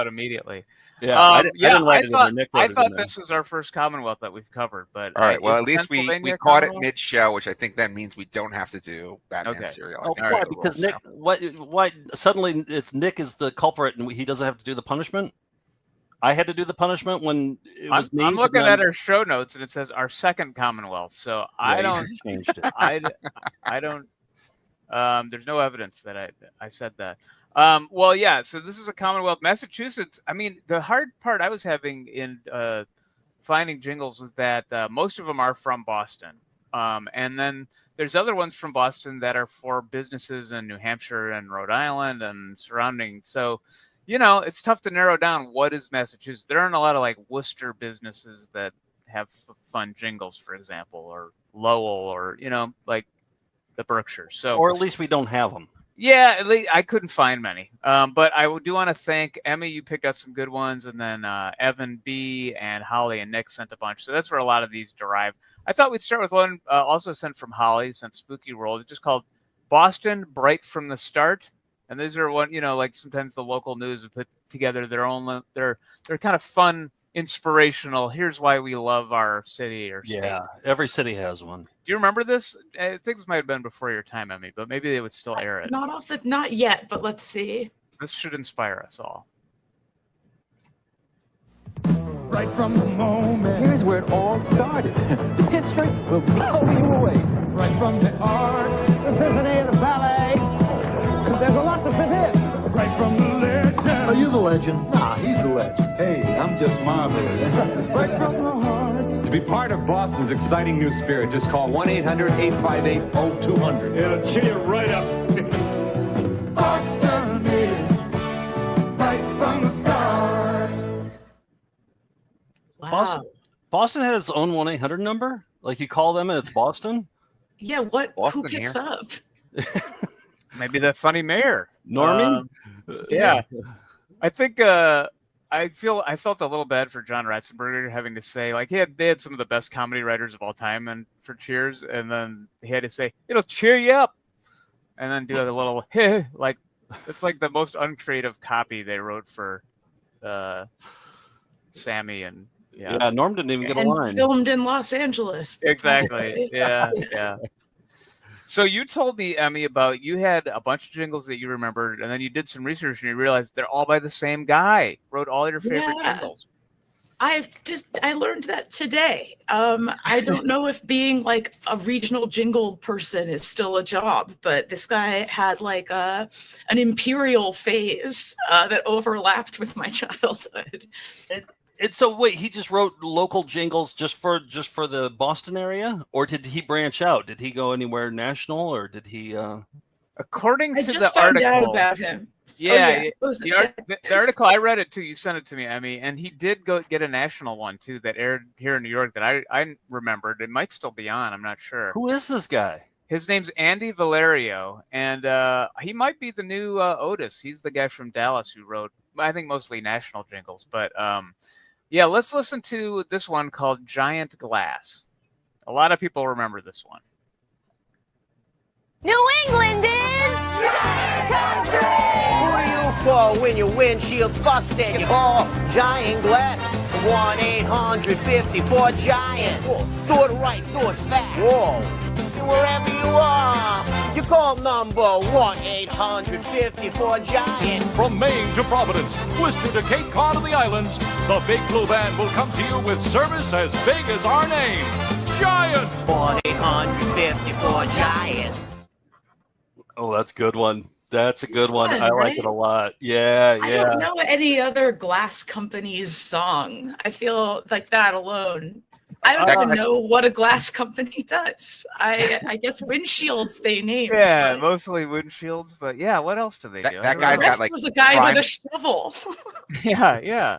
immediately. Yeah, I didn't write it in there. Nick wrote I it in thought there. this was our first Commonwealth that we've covered. But All right. Well, at least we caught it Commonwealth? mid-show, which I think that means we don't have to do Batman cereal. I Oh, think why? that's the Because rules Nick, now. why suddenly it's Nick is the culprit, and he doesn't have to do the punishment? I had to do the punishment when it was me. I'm but looking then- at our show notes, and it says our second Commonwealth. So I you don't changed it. I don't. There's no evidence that I said that. So this is a Commonwealth, Massachusetts. I mean, the hard part I was having in finding jingles was that most of them are from Boston, and then there's other ones from Boston that are for businesses in New Hampshire and Rhode Island and surrounding. So, it's tough to narrow down what is Massachusetts. There aren't a lot of like Worcester businesses that have fun jingles, for example, or Lowell, or like the Berkshires. So, or at least we don't have them. yeah, at least I couldn't find many. But I do want to thank Emmy. You picked out some good ones, and then Evan B and Holly and Nick sent a bunch. So that's where a lot of these derive. I thought we'd start with one also sent from Holly, sent Spooky World. It's just called Boston, bright from the start. And these are one, like sometimes the local news have put together their own, they're kind of fun, inspirational. Here's why we love our city or state. Yeah, every city has one. Do you remember this? I think this might have been before your time, Emmy, but maybe they would still air it. Not yet, but let's see. This should inspire us all. Right from the moment. Here's where it all started. The history will blow you away. Right from the arts, the symphony and the ballet. There's a lot to fit in. Right from the legend. Are you the legend? Nah, he's the legend. Hey, I'm just marvelous. Right from the heart. To be part of Boston's exciting new spirit, just call 1-800-858-0200. It'll cheer you right up. Boston is right from the start. Wow. Boston had its own 1-800 number? Like you call them and it's Boston? Yeah, who picks up? Maybe that funny mayor. Normie? Yeah. I think I felt a little bad for John Ratzenberger having to say, like, they had some of the best comedy writers of all time and for Cheers, and then he had to say, it'll cheer you up. And then do a little like it's like the most uncreative copy they wrote for Sammy and yeah, Norm didn't even get a line. Filmed in Los Angeles. Exactly. Yeah. So you told me, Emmy, about you had a bunch of jingles that you remembered, and then you did some research and you realized they're all by the same guy. Wrote all your favorite jingles. I learned that today. I don't know if being like a regional jingle person is still a job, but this guy had like an imperial phase that overlapped with my childhood. And so wait, he just wrote local jingles just for the Boston area, or did he branch out? Did he go anywhere national, or did he? According to the article, out about him. Yeah, the article I read it too. You sent it to me, Emmy, and he did go get a national one too that aired here in New York that I remembered. It might still be on. I'm not sure. Who is this guy? His name's Andy Valerio, and he might be the new Otis. He's the guy from Dallas who wrote, I think, mostly national jingles, but. Yeah, let's listen to this one called Giant Glass. A lot of people remember this one. New England is giant country! Who do you call when your windshield's busted? You call Giant Glass. 1-800-54-GIANT. Do it right, do it fast. Whoa. Wherever you are, you call number 1-800-54-GIANT. From Maine to Providence, Worcester to Cape Cod and the islands, the Big Blue Band will come to you with service as big as our name, Giant! 1-800-54-GIANT. Oh, that's a good one. That's a good one. fun, I like right? it a lot. Yeah. I don't know any other glass company's song. I feel like that alone. I don't even know what a glass company does. I guess windshields they named. Yeah, mostly windshields, but yeah, what else do they do? That guy's got like was a guy prime, with a shovel. Yeah.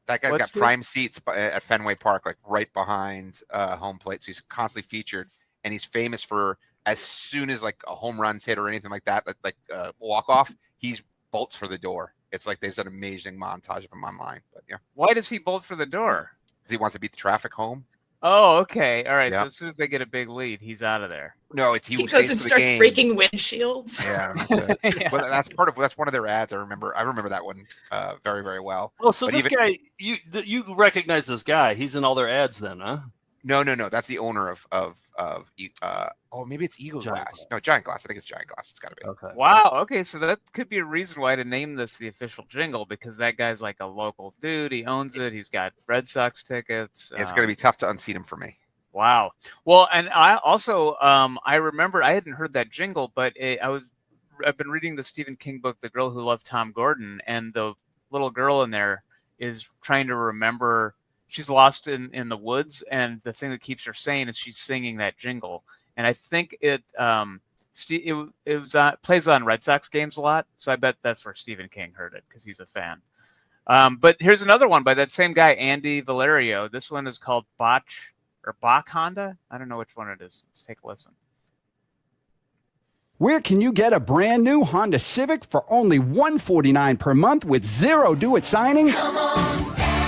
That guy's got prime seats at Fenway Park, like right behind home plate. So he's constantly featured, and he's famous for as soon as like a home run's hit or anything like that, like walk off, he bolts for the door. It's like there's an amazing montage of him online. But yeah, why does he bolt for the door? Because he wants to beat the traffic home. Oh, okay. All right. Yeah. So as soon as they get a big lead, he's out of there. No, it's he Goes stays and for the starts game. breaking windshields. Yeah, Well, that's one of their ads. I remember that one very, very well. Well, so But this guy, you recognize this guy? He's in all their ads, then, huh? No. That's the owner of maybe it's Eagle Glass. No, Giant Glass. I think it's Giant Glass. It's got to be. Okay. Wow. Okay. So that could be a reason why to name this the official jingle, because that guy's like a local dude. He owns it. He's got Red Sox tickets. It's going to be tough to unseat him for me. Wow. Well, and I also I remember I hadn't heard that jingle, but I've been reading the Stephen King book, The Girl Who Loved Tom Gordon, and the little girl in there is trying to remember. She's lost in the woods, and the thing that keeps her sane is she's singing that jingle. And I think it plays on Red Sox games a lot, so I bet that's where Stephen King heard it because he's a fan. But here's another one by that same guy, Andy Valerio. This one is called Bach Honda. I don't know which one it is. Let's take a listen. Where can you get a brand new Honda Civic for only $149 per month with zero due at signing? Come on down.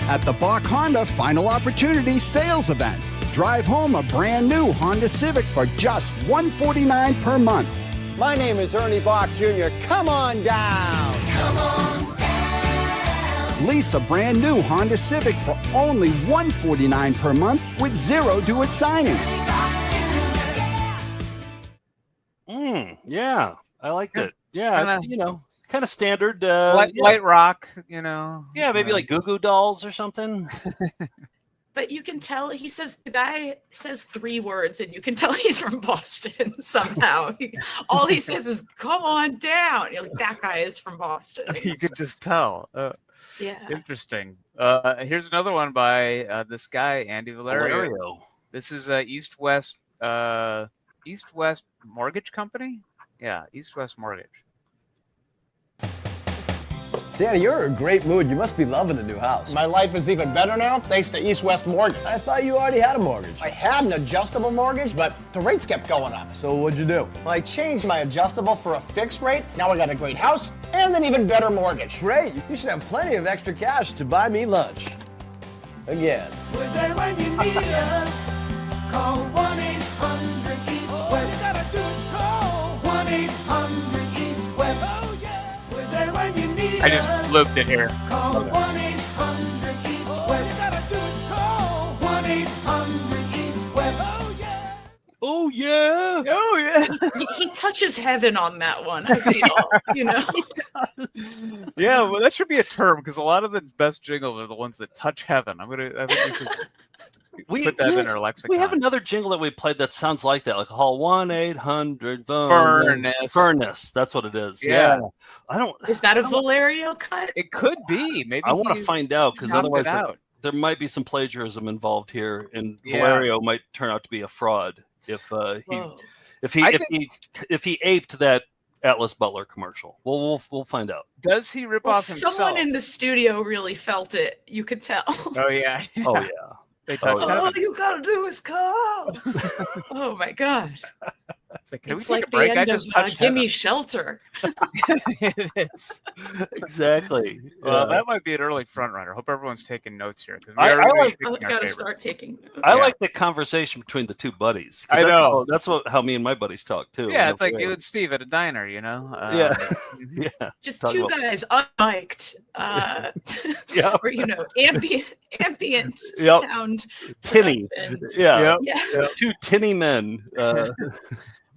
At the Bach Honda Final Opportunity Sales Event. Drive home a brand new Honda Civic for just $149 per month. My name is Ernie Bach Jr. Come on down. Come on down. Lease a brand new Honda Civic for only $149 per month with zero due at signing. Yeah, I liked it. Yeah, it's, kind of standard. Light rock, Yeah, maybe like Goo Goo Dolls or something. But you can tell the guy says 3 words, and you can tell he's from Boston somehow. All he says is "come on down." You're like, that guy is from Boston. You could just tell. Yeah. Interesting. Here's another one by this guy, Andy Valerio. This is East West Mortgage Company. Yeah, East West Mortgage. Danny, you're in a great mood. You must be loving the new house. My life is even better now thanks to East West Mortgage. I thought you already had a mortgage. I had an adjustable mortgage, but the rates kept going up. So what'd you do? Well, I changed my adjustable for a fixed rate. Now I got a great house and an even better mortgage. Great. You should have plenty of extra cash to buy me lunch. Again. We're there when you need us. Call 1-800-EAST-WEST. All you gotta do is call 1-800-EAST-WEST. Oh yeah. We're there when you need us. I just looped it here. Call 1-800-EAST-WEST. All you gotta do is call 1-800-EAST-WEST. Oh yeah. Oh yeah. Oh yeah. He touches heaven on that one. I feel, Yeah, well, that should be a term because a lot of the best jingles are the ones that touch heaven. I think we should put that in our lexicon. We have another jingle that we played that sounds like that, like call 1-800 Furnace. That's what it is. Yeah. I don't. Is that a Valerio cut? It could be. Maybe I want to find out because knocked it otherwise out. there might be some plagiarism involved here, and Yeah. Valerio might turn out to be a fraud if he aped that Atlas Butler commercial. We'll find out. Does he rip off himself? Someone in the studio really felt it. You could tell. Oh yeah. Oh yeah. They touched heaven. All you gotta do is call. Oh my god. It's like, can we It's take like a break? the I end just of touched Gimme heaven. Shelter. It is. Exactly. Well, Yeah. that might be an early front runner. Hope everyone's taking notes here because we I are really like- picking our Gotta favorites. start taking. I Yeah. like the conversation between the two buddies. 'Cause I know. That's how me and my buddies talk too. Yeah, it's like you and Steve at a diner, Yeah. Yeah. Just Talk two about- guys unmiked, Yeah. or ambient Yep. sound. Tinny. production. Yeah. Yeah. Two tinny men.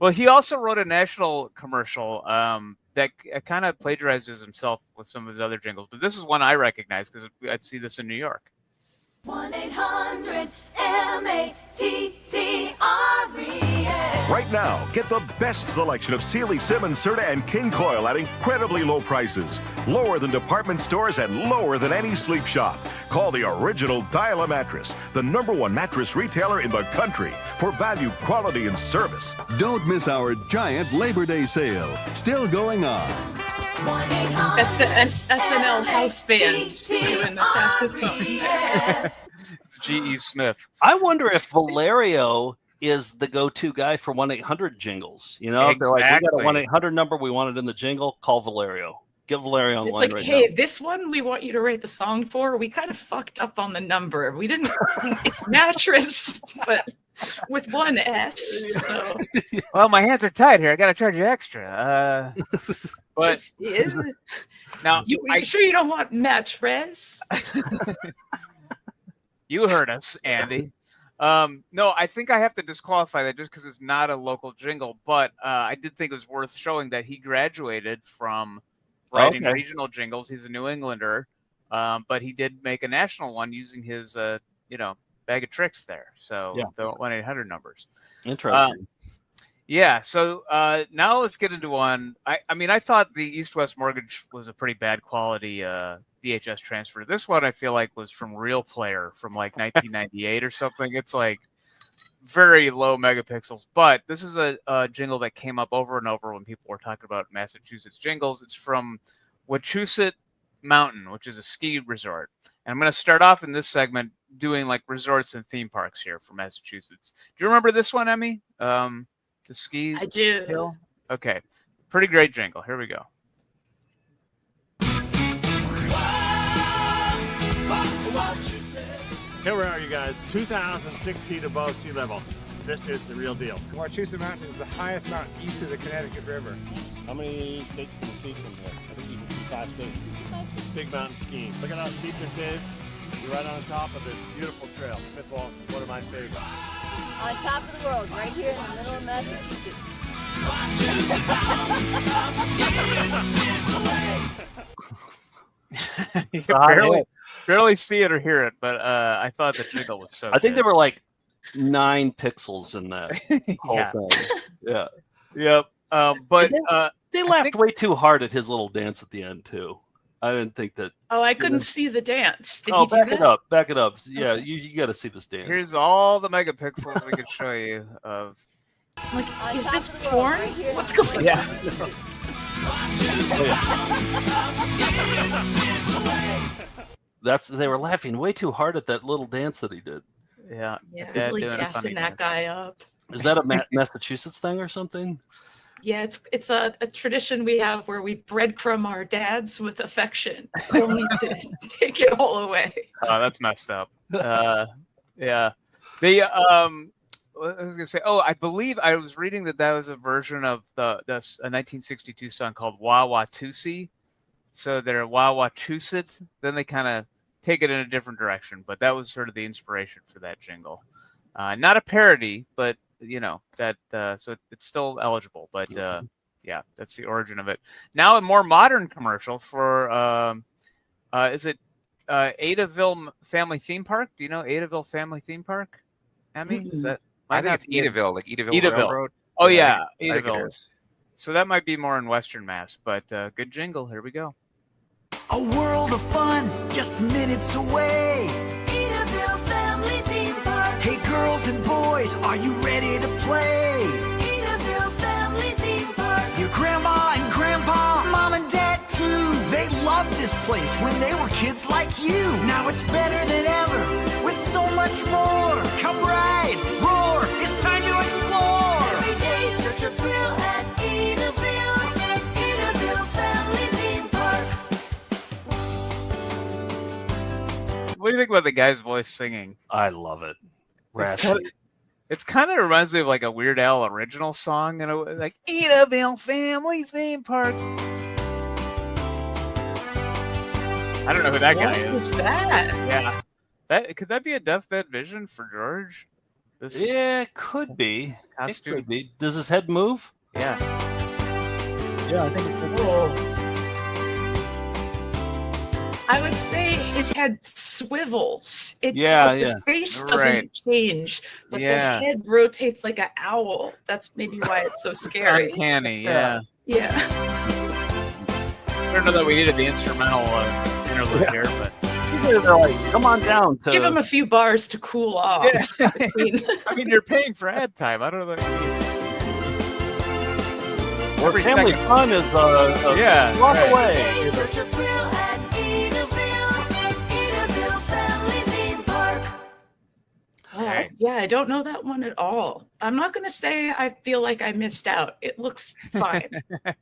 Well, he also wrote a national commercial that kind of plagiarizes himself with some of his other jingles, but this is one I recognize because I'd see this in New York. 1-800-MATTRES. Right now, get the best selection of Sealy, Simmons, Serta, and King Coil at incredibly low prices. Lower than department stores and lower than any sleep shop. Call the original Dial-A Mattress, the #1 mattress retailer in the country for value, quality, and service. Don't miss our giant Labor Day sale. Still going on. That's the SNL house band doing the saxophone. It's G.E. Smith. I wonder if Valerio is the go-to guy for 1-800 jingles. You know, if they're like, we got a Exactly. 1-800 number, we want it in the jingle, call Valerio. Get Valerio on the It's line like, right hey, now. this one we want you to write the song for. We kind of fucked up on the number. We didn't. It's mattress, but with one S. So Well, my hands are tied here. I got to charge you extra. But just is. now, You sure you don't want mattress? you heard us, Andy. No, I think I have to disqualify that just because it's not a local jingle. But I did think it was worth showing that he graduated from writing regional jingles. He's a New Englander, but he did make a national one using his, bag of tricks there. So Yeah. the 1-800 numbers. Interesting. Yeah. So now let's get into one. I thought the East West Mortgage was a pretty bad quality VHS transfer. This one I feel like was from Real Player from like 1998 or something. It's like very low megapixels, but this is a jingle that came up over and over when people were talking about Massachusetts jingles. It's from Wachusett Mountain, which is a ski resort. And I'm going to start off in this segment doing like resorts and theme parks here for Massachusetts. Do you remember this one, Emmy? The ski I do. hill? Okay. Pretty great jingle. Here we go. Here we are, you guys, 2,006 feet above sea level. This is the real deal. Wachusett Mountain is the highest mountain east of the Connecticut River. How many states can you see from here? I think you can see 5 states. Big mountain skiing. Look at how steep this is. You're right on top of this beautiful trail. Spitball, one of my favorites. On top of the world, right here in the middle of Massachusetts. You can barely see it or hear it, but I thought the jingle was so I think good. there were like 9 pixels in that whole Yeah. thing. Yeah. Yep. But they laughed way too hard at his little dance at the end too. I didn't think that. Oh, I couldn't see the dance. Did Oh, he do back that? it up. Back it up. Yeah, you got to see this dance. Here's all the megapixels we could show you of. Like, is this porn? What's going on? Yeah. They were laughing way too hard at that little dance that he did. Yeah. Yeah, Dad really doing a funny gassing that guy up. Is that a Massachusetts thing or something? Yeah, it's a tradition we have where we breadcrumb our dads with affection, only to take it all away. Oh, that's messed up. Yeah. The what I was gonna say. Oh, I believe I was reading that was a version of a 1962 song called Wah-Wah-Tusi. So they're Wah-Wah-Chusett. Then they kind of take it in a different direction. But that was sort of the inspiration for that jingle. Not a parody, but that. So it's still eligible. But yeah, that's the origin of it. Now a more modern commercial for is it Adaville Family Theme Park? Do you know Adaville Family Theme Park? Emmy, is that? I think it's Edaville, like Edaville Railroad. Oh Yeah, yeah, I think it Edaville. is. So that might be more in Western Mass, but good jingle. Here we go. A world of fun just minutes away. Edaville Family Theme Park. Hey girls and boys, are you ready to play? Edaville Family Theme Park. Your grandma and grandpa, mom and dad too. They loved this place when they were kids like you. Now it's better than ever with so much more. Come ride, roar, it's time to explore. Every day such a thrill at Edaville. Edaville Family Theme Park. What do you think about the guy's voice singing? I love it. It's kind of reminds me of like a Weird Al original song, like Edaville Family Theme Park. I don't know who that guy is. What was that? Yeah, could that be a deathbed vision for George? Yeah, it could be. Costume. It could be. Does his head move? Yeah. Yeah, I think it's cool. I would say his head swivels. It's Yeah, like yeah. the face doesn't Right. change, but Yeah. the head rotates like an owl. That's maybe why it's so scary. Uncanny, yeah. Yeah. I don't know that we needed the instrumental interlude here, but They're like, come on down. To... Give him a few bars to cool off. Yeah. between- I mean, you're paying for ad time. I don't know. Or Every family second. fun is Yeah, walk right. away. Such a thrill at Edaville. Edaville Family Theme Park. Wow. Yeah, I don't know that one at all. I'm not going to say I feel like I missed out. It looks fine. A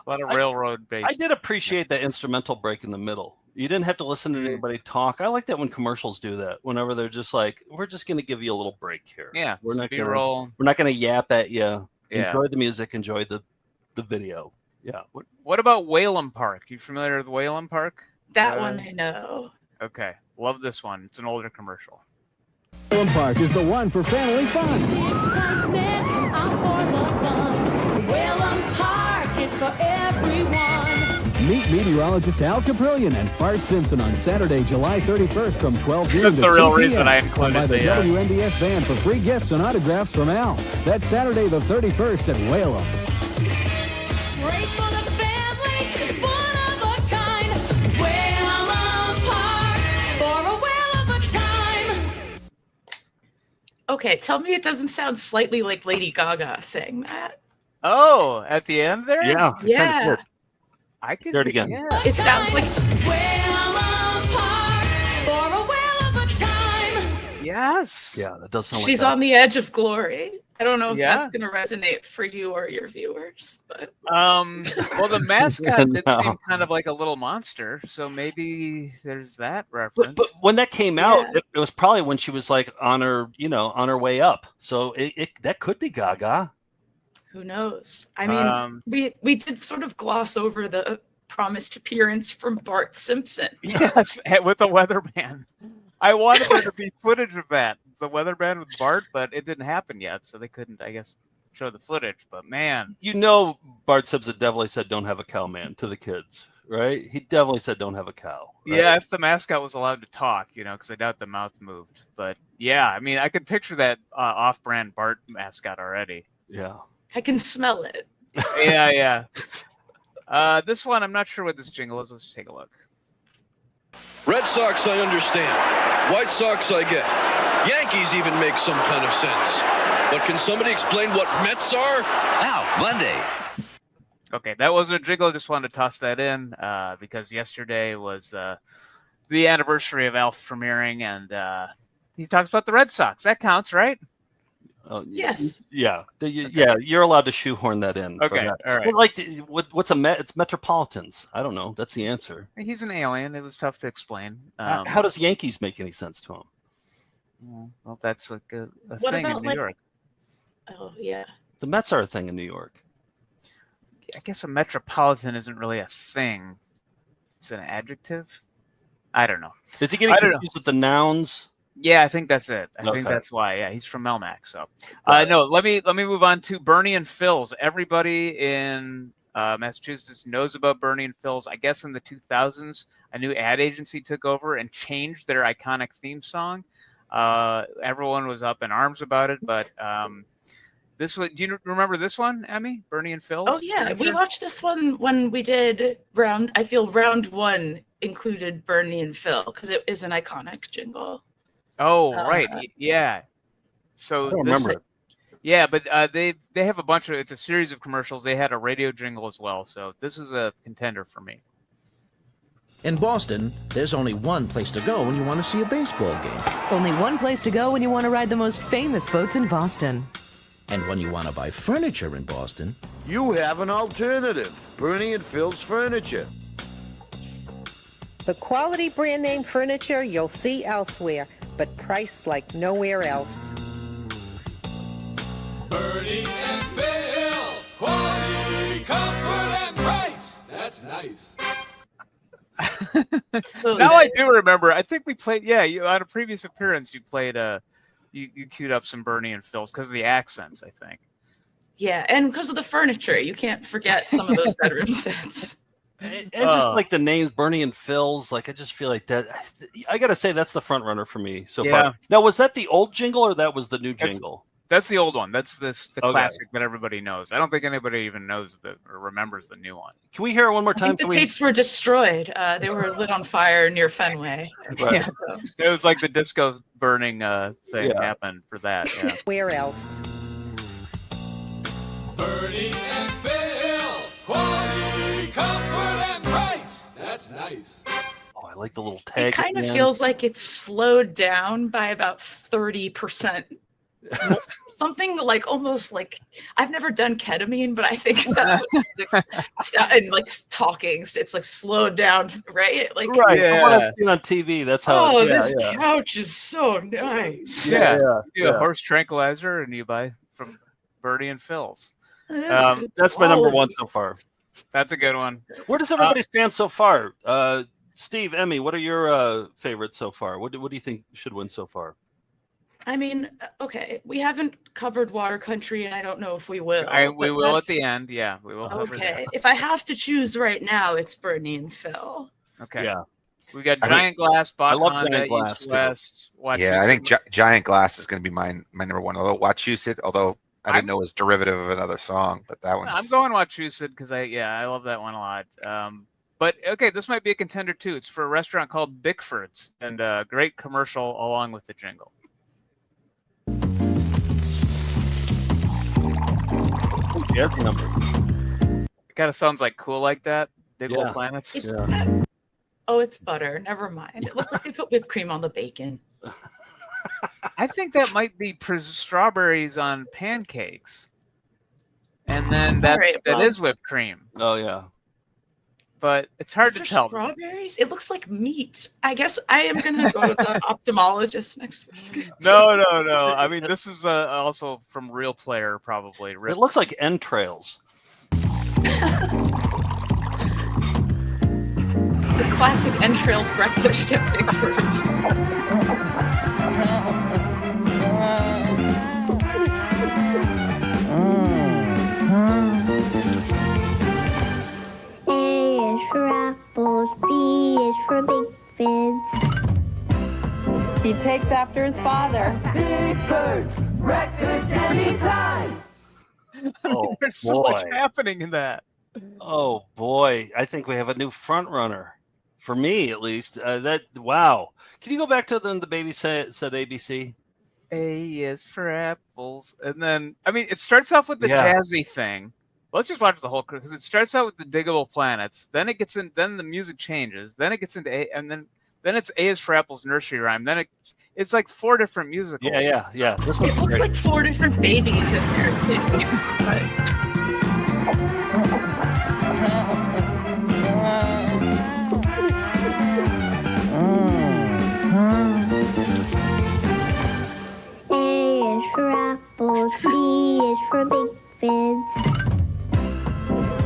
lot of railroad bass. I did appreciate that instrumental break in the middle. You didn't have to listen to anybody talk. I like that when commercials do that. Whenever they're just like, "We're just going to give you a little break here. Yeah, we're not going B-roll. to yap at you. Yeah. Enjoy the music. Enjoy the video." Yeah. What about Whalum Park? You familiar with Whalum Park? That one I know. Okay, love this one. It's an older commercial. Whalum Park is the one for family fun. The excitement out for the fun. Whalum Park, it's for everyone. Meet meteorologist Al Caprillion and Bart Simpson on Saturday, July 31st from 12 noon That's to the 2 real p.m. reason I Come included by the the, WNDS van for free gifts and autographs from Al. That's Saturday the 31st at Whalum. Great for the family, it's one of a kind. Whalum Park, for a whale of a time. Okay, tell me it doesn't sound slightly like Lady Gaga saying that. Oh, at the end there? Yeah. Yeah. I could Do it again. Yeah. It sounds like Whalum Park, for a whale of a time. Yes. Yeah, that does sound She's like on the edge of glory. I don't know if Yeah. that's going to resonate for you or your viewers, but Well, the mascot did No. seem kind of like a little monster, so maybe there's that reference. But when that came out, Yeah. it was probably when she was like on her, on her way up. So that could be Gaga. who knows? I mean, we did sort of gloss over the promised appearance from Bart Simpson. Yes, with the weatherman. I wanted there to be footage of that, the weatherman with Bart, but it didn't happen yet, so they couldn't, I guess, show the footage. But man, Bart Simpson definitely said, "Don't have a cow, man," to the kids, right? He definitely said, "Don't have a cow." Right? Yeah, if the mascot was allowed to talk, because I doubt the mouth moved. But yeah, I mean, I could picture that off-brand Bart mascot already. Yeah. I can smell it. Yeah. This one, I'm not sure what this jingle is. Let's take a look. Red Sox, I understand. White Sox, I get. Yankees even make some kind of sense. But can somebody explain what Mets are? Now, Monday. Okay, that wasn't a jingle. I just wanted to toss that in because yesterday was the anniversary of Alf premiering, and he talks about the Red Sox. That counts, right? Yes. Yeah. Yeah. You're allowed to shoehorn that in. for Okay, that. all right. Well, what's a Met? It's Metropolitans. I don't know. That's the answer. He's an alien. It was tough to explain. How does Yankees make any sense to him? Well, that's like a What thing in about, New like- York. Oh, yeah. The Mets are a thing in New York. I guess a metropolitan isn't really a thing. It's an adjective. I don't know. Is he getting confused with the nouns? Yeah, I think that's it. I think Okay. that's why. Yeah, he's from Melmac. So, no. Let me move on to Bernie and Phil's. Everybody in Massachusetts knows about Bernie and Phil's. I guess in the 2000s, a new ad agency took over and changed their iconic theme song. Everyone was up in arms about it, but this was. Do you remember this one, Emmy? Bernie and Phil's. Oh yeah, we watched this one when we did round. I feel round one included Bernie and Phil because it is an iconic jingle. Oh right, yeah. So I don't this, remember. yeah, but they have a bunch of. It's a series of commercials. They had a radio jingle as well. So this is a contender for me. In Boston, there's only one place to go when you want to see a baseball game. Only one place to go when you want to ride the most famous boats in Boston. And when you want to buy furniture in Boston, You have an alternative. Bernie and Phil's Furniture. The quality brand name furniture you'll see elsewhere, but priced like nowhere else. Bernie and Phil, quality, comfort, and price. That's nice. Now I do remember. I think we played. Yeah, you on a previous appearance, you played. You queued up some Bernie and Phil's because of the accents. I think. Yeah, and because of the furniture, you can't forget some of those bedroom sets. And just like the names Bernie and Phil's, like I just feel like that. I gotta say that's the front runner for me so Yeah. far. Now, was that the old jingle or that was the new jingle? That's the old one. That's the Okay. classic that everybody knows. I don't think anybody even knows or remembers the new one. Can we hear it one more I time? think the tapes were destroyed. They were lit on fire near Fenway. Yeah. It was like the disco burning thing Yeah. happened for that. Yeah. Where else? Bernie and Phil, quality, comfort, and price. That's nice. Oh, I like the little tag. It kind at of the feels end. like it's slowed down by about 30%. Something like almost like I've never done ketamine, but I think that's what and like talking. It's like slowed down, right? Like From what I've seen on TV, that's how. Oh, yeah, this yeah. couch is so nice. Yeah. Yeah, You get yeah. a horse tranquilizer and you buy from Bernie and Phil's. That's my number one so far. That's a good one. Where does everybody stand so far? Steve, Emmy, what are your favorites so far? What do you think should win so far? I mean, okay, we haven't covered Water Country, and I don't know if we will. We but will at that's- the end. Yeah, we will. Cover Okay, if I have to choose right now, it's Bernie and Phil. that. Okay. Yeah. We got I mean- Giant Glass, Bach I love Honda, Giant Glass, East too. West. Yeah, I think Giant Glass is going to be my number one. Although Wachusett, although I didn't know it was derivative of another song, but that one. I'm going Wachusett because I love that one a lot. But okay, this might be a contender too. It's for a restaurant called Bickford's, and a great commercial along with the jingle. Jazzy number. It kind of sounds like Cool Like That. Big Old Yeah. Planets. Is that- Oh, it's butter. Never mind. It looked like they put whipped cream on the bacon. I think that might be strawberries on pancakes, and then that is whipped cream. Oh yeah, but it's hard Is to there tell. Strawberries? It looks like meat. I guess I am gonna go to the ophthalmologist next week. No. I mean, this is also from Real Player, probably. It looks like entrails. The classic entrails breakfast at Bigford's. A is for apples, B is for big fids. He takes after his father. Big birds, breakfast anytime. Oh, There's so much happening in that. Oh boy, I think we have a new front runner. For me, at least. Wow. Can you go back to the baby said ABC? A is for apples, and then it starts off with the jazzy thing. Let's just watch the whole because it starts out with the Diggable Planets, then it gets in, then the music changes, then it gets into A, and then it's A is for Apples nursery rhyme. Then it's like 4 different musicals. Yeah. This It looks like 4 different babies in there. A is for apples, B is for big fids.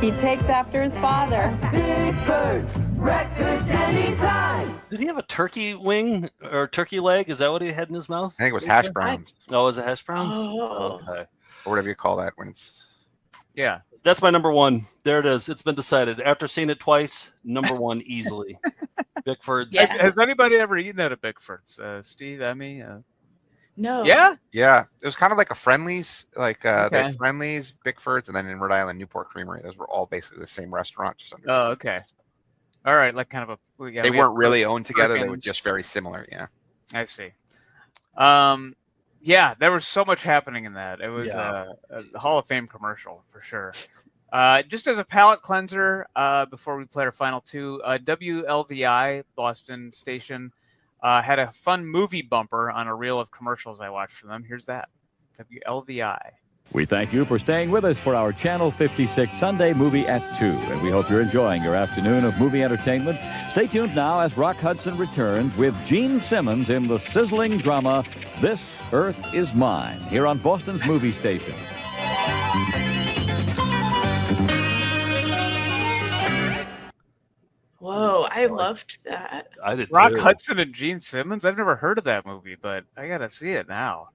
He takes after his father. Big birds, breakfast anytime. Did he have a turkey wing or turkey leg? Is that what he had in his mouth? I think it was hash browns. Oh, was it hash browns? Oh. Okay. Or whatever you call that when it's. Yeah. That's my number one. There it is. It's been decided. After seeing it twice, number one easily. Bickford's. Yeah. Has anybody ever eaten at a Bickford's? Steve, Emmy? No. Yeah? Yeah. It was kind of like a Friendlies, they Okay. had Friendlies, Bickford's, and then in Rhode Island, Newport Creamery. Those were all basically the same restaurant. Just under Oh, okay. All right. Like kind of a. Yeah, they we weren't had really owned together. They were Perkins. just very similar. Yeah. I see. Yeah, there was so much happening in that. It was a Hall of Fame commercial for sure. Just as a palate cleanser, before we play our final two, WLVI Boston station had a fun movie bumper on a reel of commercials I watched from them. Here's that. WLVI. We thank you for staying with us for our Channel 56 Sunday Movie at 2, and we hope you're enjoying your afternoon of movie entertainment. Stay tuned now as Rock Hudson returns with Gene Simmons in the sizzling drama, This Earth Is Mine, here on Boston's movie station. Whoa, I loved that. I did Rock too. Hudson and Gene Simmons? I've never heard of that movie, but I got to see it now.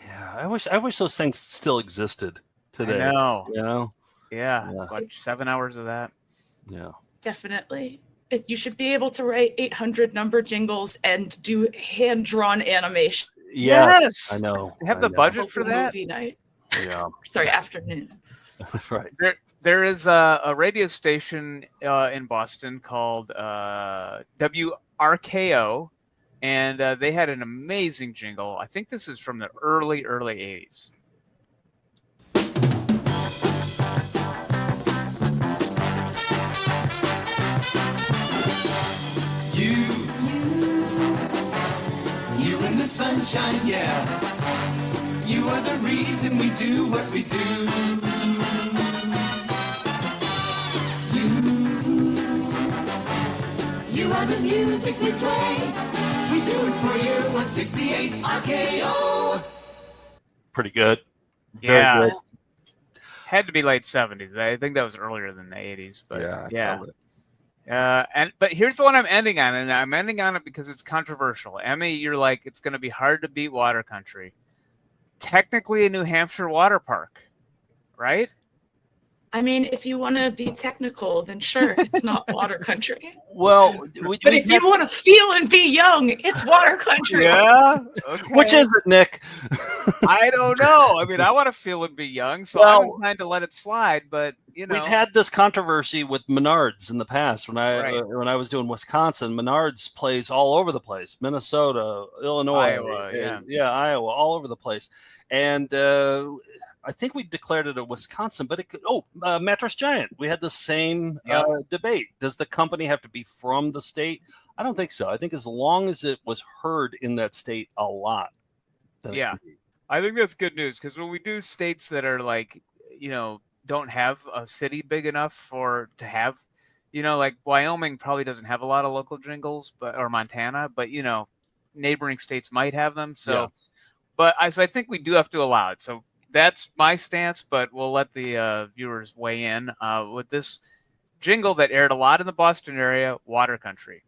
Yeah, I wish those things still existed today. I know. You know? Yeah. Watch 7 hours of that. Yeah. Definitely. You should be able to write 800 number jingles and do hand-drawn animation. Yes. I know. They have the budget for that? Movie night. Yeah. Sorry, afternoon. Right. There is a radio station in Boston called WRKO, and they had an amazing jingle. I think this is from the early 80s. You in the sunshine, yeah. You are the reason we do what we do. You are the music we play. We do it for you. 168 RKO. Pretty good. Very Yeah. good. Had to be late 70s. I think that was earlier than the 80s, but Yeah. But here's the one I'm ending on, and I'm ending on it because it's controversial. Emmy, you're like, it's going to be hard to beat Water Country. Technically a New Hampshire water park, right? I mean, if you want to be technical, then sure, it's not water country. Well, But if you want to feel and be young, it's water country. Yeah. Okay. Which is it, Nick? I don't know. I mean, I want to feel and be young, so I'm inclined to let it slide. But you know, We've had this controversy with Menards in the past. When I was doing Wisconsin, Menards plays all over the place. Minnesota, Illinois, Iowa, Iowa, all over the place. And I think we declared it a Wisconsin, but it could. Mattress Giant. We had the same debate. Does the company have to be from the state? I don't think so. I think as long as it was heard in that state a lot, than it Yeah, can be. I think that's good news because when we do states that are like, don't have a city big enough to have, like Wyoming probably doesn't have a lot of local jingles, or Montana, but neighboring states might have them. So, Yeah. but I think we do have to allow it. So that's my stance, but we'll let the viewers weigh in with this jingle that aired a lot in the Boston area, Water Country.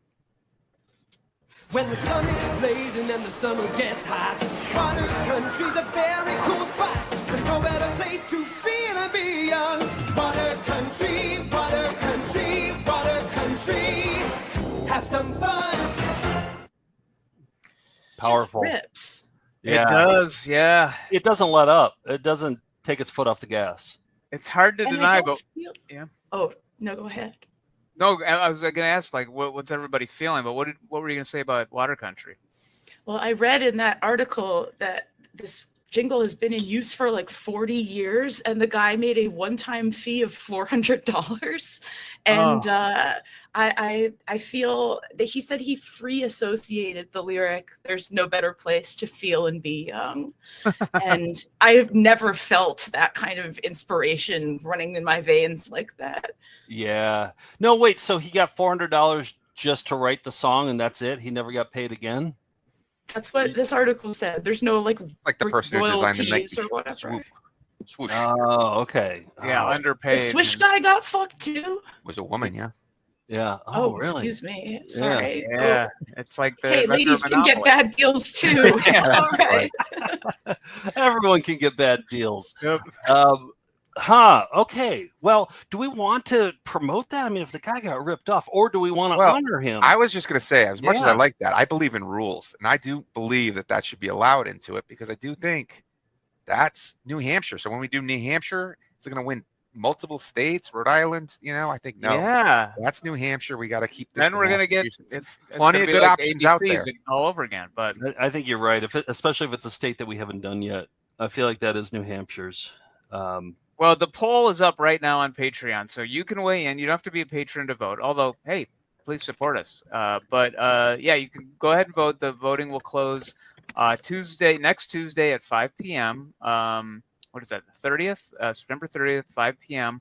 When the sun is blazing and the summer gets hot, Water Country's a very cool spot. There's no better place to feel and be young. Water Country, Water Country, Water Country. Have some fun. Powerful. Rips. Yeah. It does, yeah. It doesn't let up. It doesn't take its foot off the gas. It's hard to And I deny, don't but feel- yeah. Oh, no, go ahead. No, I was going to ask, like, what's everybody feeling? But what were you going to say about Water Country? Well, I read in that article that this jingle has been in use for like 40 years, and the guy made a one-time fee of $400. And I feel that he said he free associated the lyric, "There's no better place to feel and be young." And I've never felt that kind of inspiration running in my veins like that. Yeah. No, wait. So he got $400 just to write the song, and that's it? He never got paid again? That's what this article said. There's no like the person who designed the royalties Nike or whatever. Swoosh. Oh, okay. Yeah, Oh. underpaid. The Swish guy got fucked too. Was a woman, yeah. Yeah. Oh, really? excuse me. Sorry. Yeah, it's like the Hey, ladies can get Monopoly. bad deals too. All right. Everyone can get bad deals. Yep. Okay. Well, do we want to promote that? I mean, if the guy got ripped off, or do we want to honor him? I was just going to say, as much as I Yeah. like that, I believe in rules, and I do believe that should be allowed into it because I do think that's New Hampshire. So when we do New Hampshire, it's going to win multiple states, Rhode Island. I think no. Yeah. That's New Hampshire. We got to keep this. Then to we're gonna get Massachusetts. it's plenty gonna of be good like options out there. ABCs all over again. But I think you're right. Especially if it's a state that we haven't done yet, I feel like that is New Hampshire's. well, the poll is up right now on Patreon, so you can weigh in. You don't have to be a patron to vote. Although, hey, please support us. Yeah, you can go ahead and vote. The voting will close next Tuesday at 5 p.m. What is that? 30th, September 30th, 5 p.m.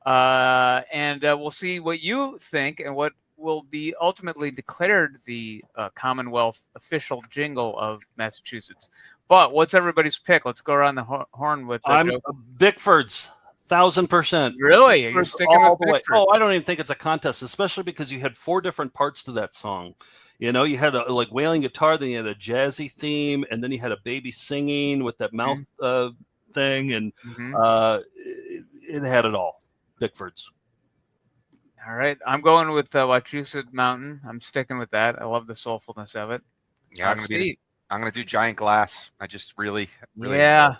And we'll see what you think and what will be ultimately declared the Commonwealth official jingle of Massachusetts. But what's everybody's pick? Let's go around the horn with I'm Bickford's 1,000%. Really? You're Bickford's sticking all with the way. Bickford's? Oh, I don't even think it's a contest, especially because you had 4 different parts to that song. You had a like wailing guitar, then you had a jazzy theme, and then you had a baby singing with that mouth thing, and it had it all. Bickford's. All right, I'm going with Wachusett Mountain. I'm sticking with that. I love the soulfulness of it. Yeah, I'm gonna do Giant Glass. I just really yeah.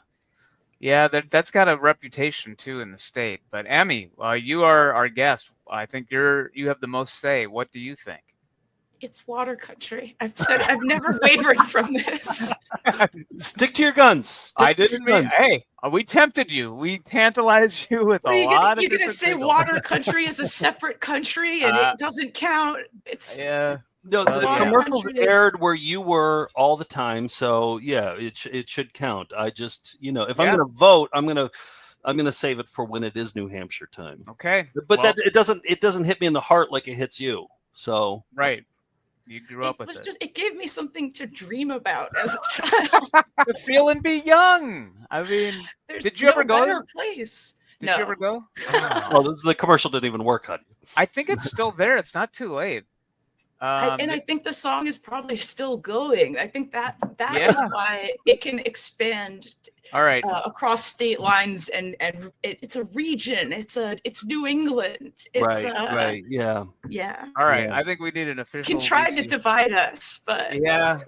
Yeah, that's got a reputation too in the state. But Emmy, you are our guest. I think you have the most say. What do you think? It's Water Country. I've never wavered from this. Stick to your guns. I didn't mean. Hey, we tempted you. We tantalized you with a lot of. You're gonna say jingles. Water Country is a separate country and it doesn't count. It's yeah. No, the commercials aired where you were all the time, so yeah, it should count. I just, if I'm going to vote, I'm going to save it for when it is New Hampshire time. Okay, but it doesn't hit me in the heart like it hits you. So right, you grew up with was it. just it gave me something to dream about as a child. To feel and be young. I mean, did you ever go? Better place. Did you ever go? Well, the commercial didn't even work on you. I think it's still there. It's not too late. I think the song is probably still going. I think that is why it can expand. All right. Across state lines, and it's a region. It's New England. It's, right. Yeah. Yeah. All right. Yeah. I think we need an official. You can try to divide us, but yeah,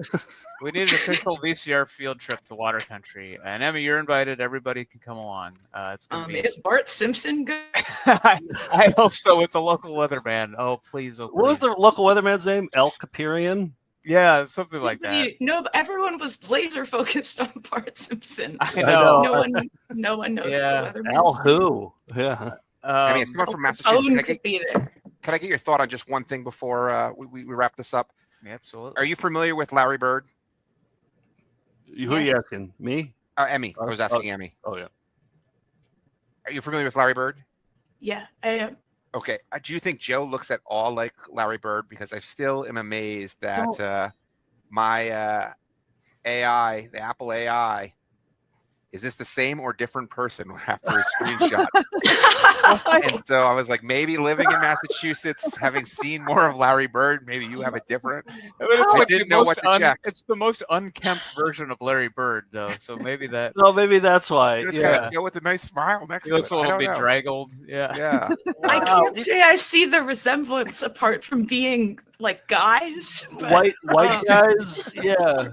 we need an official VCR field trip to Water Country. And Emmy, you're invited. Everybody can come along. It's gonna be. Is Bart Simpson good? I hope so. With the local weatherman. Oh, please. Oh, please. What was the local weatherman's name? El Capirian? Yeah, something like that. No, everyone was laser focused on Bart Simpson. I know. No one knows. Yeah. The weatherman. Al who? Yeah. I mean, it's someone from Massachusetts. Can I get your thought on just one thing before we wrap this up? Yeah, absolutely. Are you familiar with Larry Bird? Who are you asking? Me? Emmy. I was asking Emmy. Oh, yeah. Are you familiar with Larry Bird? Yeah, I am. Okay. Do you think Joe looks at all like Larry Bird? Because I still am amazed that my AI, the Apple AI, is this the same or different person after his screenshot? And so I was like, maybe living in Massachusetts, having seen more of Larry Bird, maybe you have a different. I didn't know what to check. It's the most unkempt version of Larry Bird, though. So maybe that. Oh, maybe that's why. It's got Joe with a nice smile next to it. He looks a little bedraggled. Yeah. Yeah. I can't say I see the resemblance apart from being like guys. But, White guys. Yeah.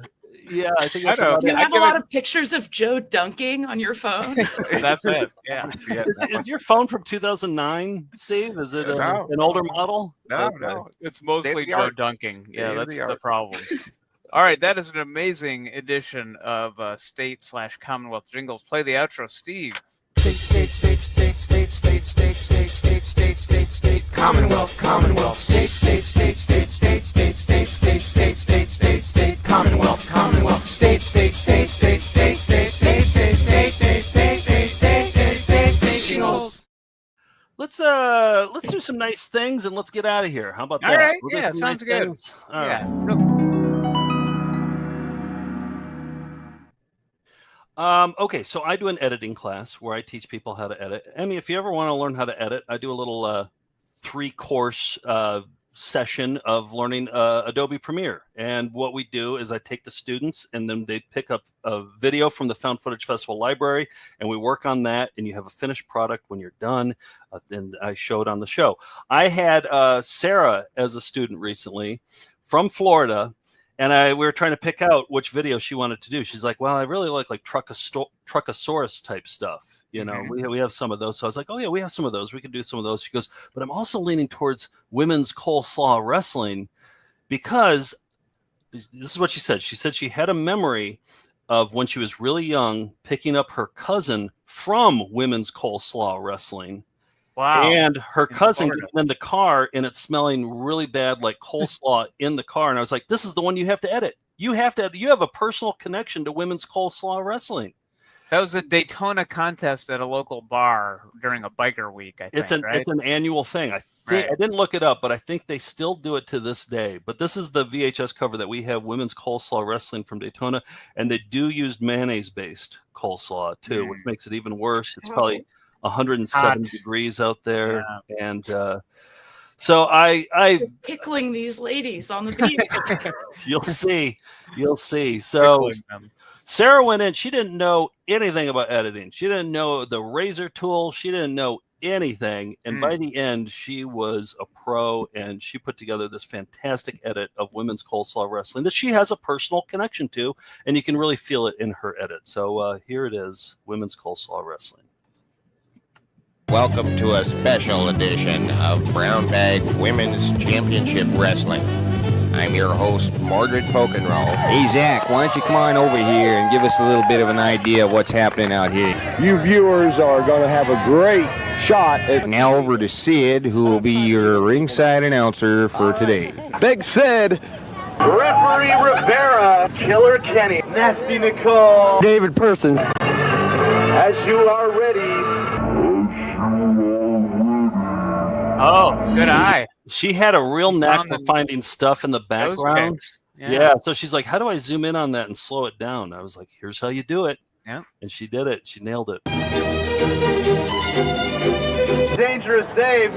Yeah, I think I know. You have a lot of pictures of Joe dunking on your phone. That's it. Yeah. Is your phone from 2009, Steve? Is it an older model? No. It's mostly Joe dunking. Yeah, that's the problem. All right, that is an amazing edition of State/Commonwealth Jingles. Play the outro, Steve. State, Commonwealth, State, Commonwealth, State, Jingles. Let's do some nice things and let's get out of here. How about that? All right, We'll do yeah, some sounds nice good. things. All right. Okay, so I do an editing class where I teach people how to edit. Emmy, if you ever want to learn how to edit, I do a little 3-course session of learning Adobe Premiere. And what we do is I take the students and then they pick up a video from the Found Footage Festival library and we work on that and you have a finished product when you're done. And I show it on the show. I had Sarah as a student recently from Florida. And we were trying to pick out which video she wanted to do. She's like, well, I really like Truckosaurus type stuff. You know, we have some of those. So I was like, oh, yeah, we have some of those. We can do some of those. She goes, but I'm also leaning towards women's coleslaw wrestling because this is what she said. She said she had a memory of when she was really young, picking up her cousin from women's coleslaw wrestling. Wow. And her cousin getting in the car and it's smelling really bad like coleslaw in the car. And I was like, this is the one you have to edit. You have a personal connection to women's coleslaw wrestling. That was a Daytona contest at a local bar during a biker week, I think. It's an annual thing. I didn't look it up, but I think they still do it to this day. But this is the VHS cover that we have, women's coleslaw wrestling from Daytona. And they do use mayonnaise-based coleslaw, too, which makes it even worse. It's probably 107 degrees out there. Yeah. And so I just pickling these ladies on the beach. You'll see. So Sarah went in. She didn't know anything about editing. She didn't know the razor tool. She didn't know anything. And by the end, she was a pro and she put together this fantastic edit of women's coleslaw wrestling that she has a personal connection to. And you can really feel it in her edit. So here it is, women's coleslaw wrestling. Welcome to a special edition of Brown Bag Women's Championship Wrestling. I'm your host, Mordred Folkenroll. Hey, Zach, why don't you come on over here and give us a little bit of an idea of what's happening out here. You viewers are going to have a great shot at... Now over to Sid, who will be your ringside announcer for today. Big Sid. Referee Rivera, Killer Kenny, Nasty Nicole, David Person. As you are ready. Oh, good eye. She had a real knack for finding stuff in the background. Yeah. So she's like, how do I zoom in on that and slow it down? I was like, here's how you do it. Yeah. And she did it. She nailed it. Dangerous Dave.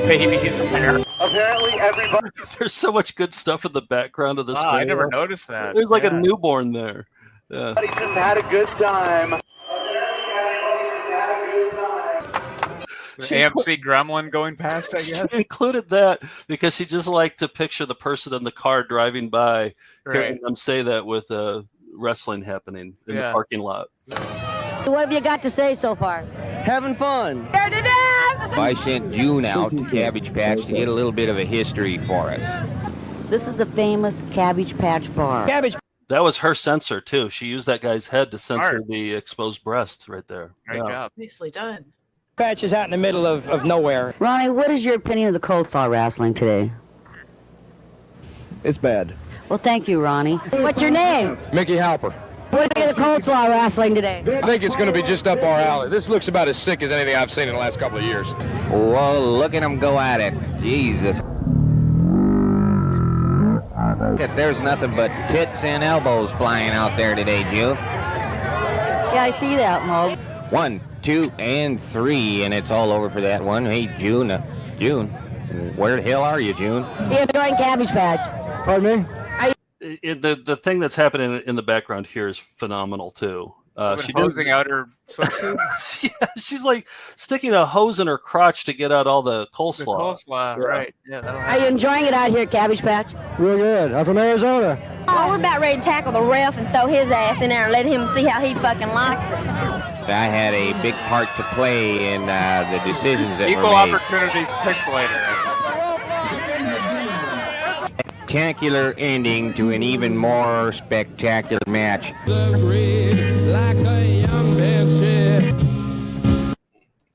Baby's there. Apparently everybody... There's so much good stuff in the background of this video. I never noticed that. There's like a newborn there. Yeah. Everybody just had a good time. AMC Gremlin going past, I guess. She included that because she just liked to picture the person in the car driving by, hearing them say that with wrestling happening in the parking lot. What have you got to say so far? Having fun. Scared to death! I sent June out to Cabbage Patch to get a little bit of a history for us. This is the famous Cabbage Patch Bar. That was her censor, too. She used that guy's head to censor the exposed breast right there. Great job. Nicely done. Patch is out in the middle of nowhere. Ronnie, what is your opinion of the coleslaw wrestling today? It's bad. Well, thank you, Ronnie. What's your name? Mickey Halper. What do you think of the coleslaw wrestling today? I think it's going to be just up our alley. This looks about as sick as anything I've seen in the last couple of years. Well, look at them go at it. Jesus. There's nothing but tits and elbows flying out there today, Jill. Yeah, I see that, Mo. 1, 2, and 3, and it's all over for that one. Hey, June. June, where the hell are you, June? You enjoying Cabbage Patch? Pardon me? The thing that's happening in the background here is phenomenal too. She's hosing out her swimsuit. Yeah, she's like sticking a hose in her crotch to get out all the coleslaw. The coleslaw, right? Yeah. Are you enjoying it out here, Cabbage Patch? Real good. I'm from Arizona. Well, we're about ready to tackle the ref and throw his ass in there and let him see how he fucking likes it. I had a big part to play in the decisions that Equal were made. Opportunities Pixelator. Spectacular ending to an even more spectacular match.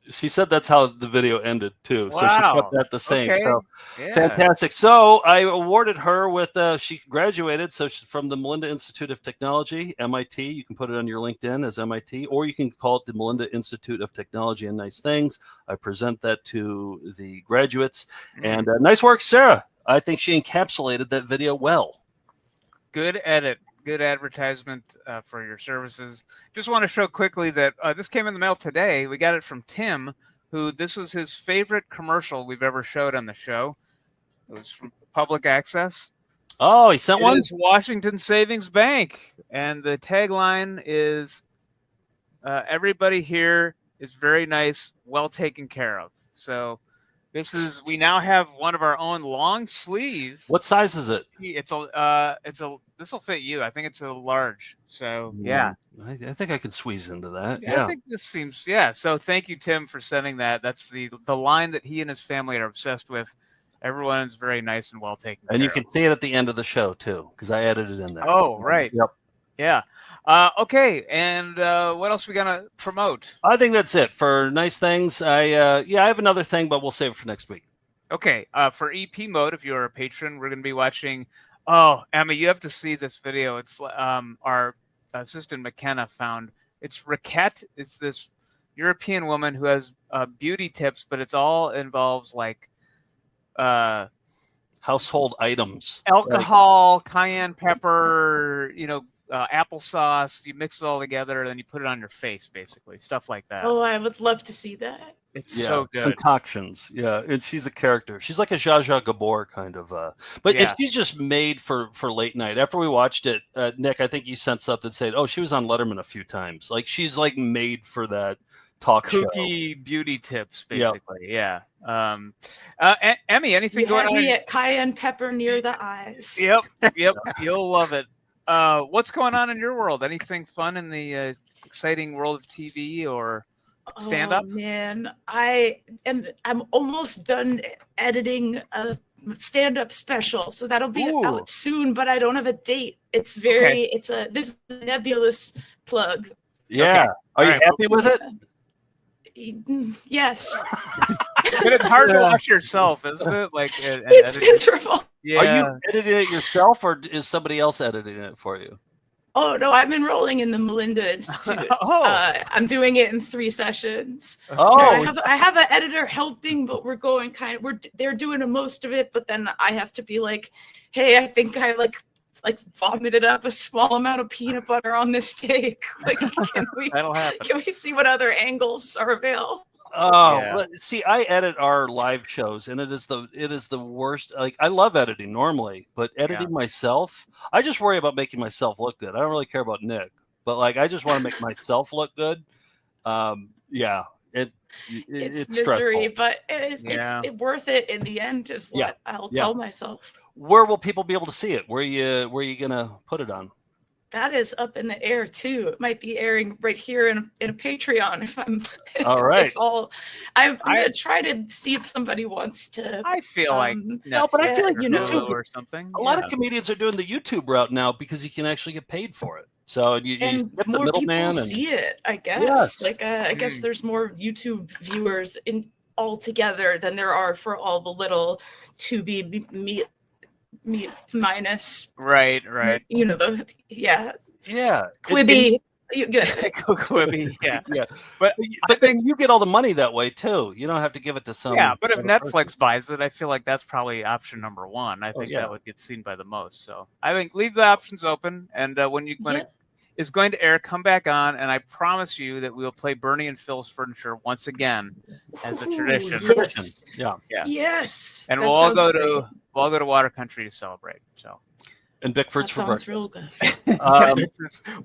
She said that's how the video ended too, so she kept that the same. Okay. So Yeah. fantastic. So I awarded her with she graduated she's from the Melinda Institute of Technology, MIT. You can put it on your LinkedIn as MIT, or you can call it the Melinda Institute of Technology and Nice Things. I present that to the graduates, and nice work, Sarah. I think she encapsulated that video well. Good edit. Good advertisement for your services. Just want to show quickly that this came in the mail today. We got it from Tim, who this was his favorite commercial we've ever showed on the show. It was from Public Access. Oh, he sent one? It's Washington Savings Bank. And the tagline is, everybody here is very nice, well taken care of. So we now have one of our own long sleeve. What size is it? This will fit you. I think it's a large. So yeah, I think I could squeeze into that. I think this seems So thank you, Tim, for sending that. That's the line that he and his family are obsessed with. Everyone is very nice and well taken care And you of. can see it at the end of the show too, because I edited it in there. Oh, right. Yep. Yeah. Okay. And what else we gonna promote? I think that's it for nice things. I have another thing, but we'll save it for next week. Okay. For EP mode, if you're a patron, we're gonna be watching. Oh, Emmy, you have to see this video. It's our assistant McKenna found. It's Raquette. It's this European woman who has beauty tips, but it's all involves like household items, alcohol, cayenne pepper, applesauce. You mix it all together, and then you put it on your face, basically, stuff like that. Oh, I would love to see that. It's so good. Concoctions. Yeah, and she's a character. She's like a Zsa Zsa Gabor kind of. And she's just made for late night. After we watched it, Nick, I think you sent something saying, "Oh, she was on Letterman a few times." Like she's like made for that talk Kooky show. Beauty tips, basically. Yeah. Emmy, anything going on? At cayenne pepper near the eyes. Yep. You'll love it. What's going on in your world? Anything fun in the exciting world of TV or stand up? Oh, man, I'm almost done editing a stand-up special, so that'll be out soon, but I don't have a date. It's this is a nebulous plug. Yeah. Okay. Are you happy with it? Yes. But it's hard to watch yourself, isn't it? Like it's miserable. Yeah. Are you editing it yourself, or is somebody else editing it for you? Oh no, I'm enrolling in the Melinda Institute. I'm doing it in 3 sessions. I have an editor helping, but we're going they're doing most of it, but then I have to be like, hey, I think I like vomited up a small amount of peanut butter on this steak. Like, That'll happen. Can we see what other angles are available? See, I edit our live shows, and it is the worst. Like, I love editing normally, but editing myself, I just worry about making myself look good. I don't really care about Nick, but like, I just want to make myself look good. It's misery, stressful. but it's worth it in the end, is what I'll tell myself. Where will people be able to see it? Where you gonna put it on? That is up in the air too. It might be airing right here in a Patreon if I'm. All right. I'm gonna try to see if somebody wants to. I feel like but I feel like YouTube or something. A lot of comedians are doing the YouTube route now because you can actually get paid for it. So you skip the more middleman people and see it. I guess. Yes. I guess there's more YouTube viewers altogether than there are for all the little to be meat minus. Right. You know yeah. Quibi. Quibi, yeah. But then you get all the money that way too. You don't have to give it to some. Yeah, but if other Netflix person. buys it, I feel like that's probably option number one. I think yeah. that would get seen by the most. So I think leave the options open, and when it is going to air, come back on, and I promise you that we will play Bernie and Phil's Furniture once again as a tradition. Yes. Yeah. Yes. And that we'll all sounds go great. to Water Country to celebrate. So. And Bickford's That for sounds breakfast. real good.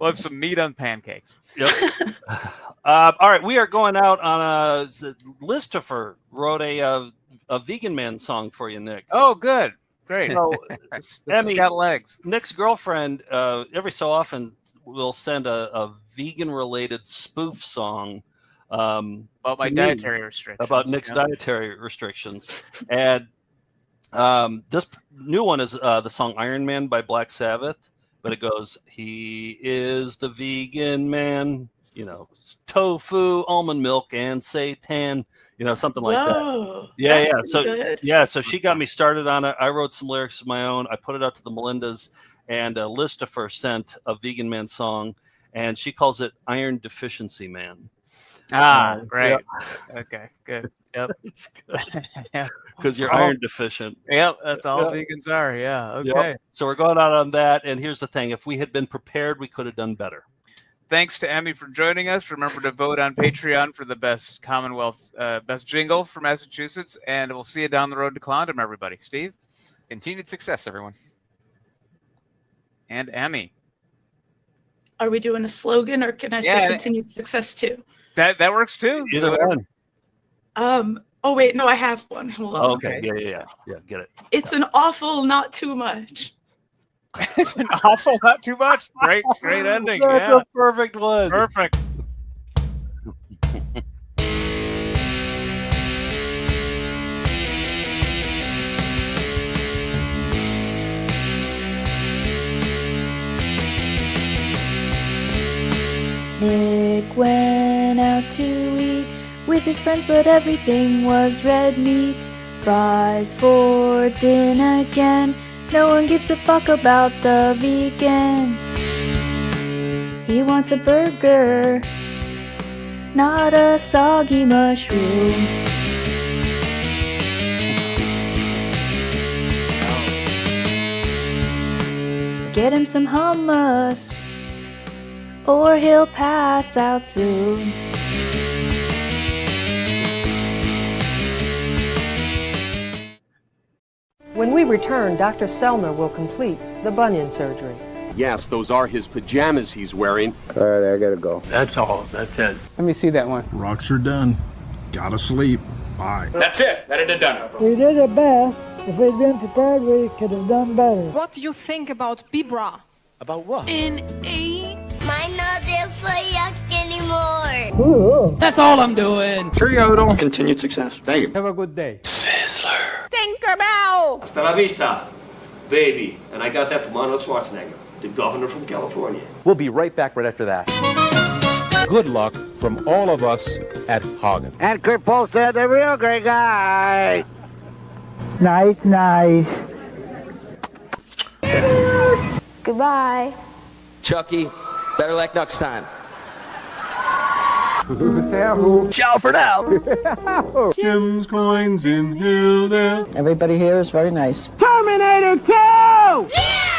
We'll have some meat on pancakes. Yep. All right, we are going out on a. Listifer wrote a Vegan Man song for you, Nick. Oh, good, great. So, this Emmy, got legs. Nick's girlfriend every so often will send a vegan-related spoof song about my dietary restrictions. About Nick's dietary restrictions, and this new one is the song Iron Man by Black Sabbath, but it goes, he is the vegan man, you know, tofu, almond milk, and seitan, you know, something like that. Yeah. So she got me started on it. I wrote some lyrics of my own. I put it out to the Melindas, and Listifer sent a vegan man song, and she calls it Iron Deficiency Man. Great. Yep. Okay, good. Yep. It's good. Yeah. Because you're iron deficient. Yep, that's all vegans are. Yeah. Okay. Yep. So we're going out on that. And here's the thing. If we had been prepared, we could have done better. Thanks to Emmy for joining us. Remember to vote on Patreon for the best Commonwealth, best jingle for Massachusetts. And we'll see you down the road to Clondum, everybody. Steve? Continued success, everyone. And Emmy. Are we doing a slogan, or can I say continued success too? That works too. Either one. Oh wait, no, I have one. Hold on. Oh, okay. Yeah. Get it. It's an awful, not too much. It's an awful, not too much. Great ending. That's yeah. a perfect one. Perfect. Nick went out to eat with his friends, but everything was red meat. Fries for dinner again. No one gives a fuck about the vegan. He wants a burger, not a soggy mushroom. Get him some hummus, or he'll pass out soon. When we return, Dr. Selner will complete the bunion surgery. Yes, those are his pajamas he's wearing. All right, I gotta go. That's all. That's it. Let me see that one. Rocks are done. Gotta sleep. Bye. That's it. That it done. We did our best. If we'd been prepared, we could have done better. What do you think about Bibra? About what? In a... Mine not there for yuck anymore. Ooh. That's all I'm doing. Cheerio. Continued success. Thank you. Have a good day. Sizzler. Tinkerbell! Hasta la vista, baby. And I got that from Arnold Schwarzenegger, the governor from California. We'll be right back right after that. Good luck from all of us at Hagen. And Kurt Polster, the real great guy. Nice. Goodbye. Chucky, better luck next time. Ciao for now. Jim's coins in Hilldale. Everybody here is very nice. Terminator 2! Yeah!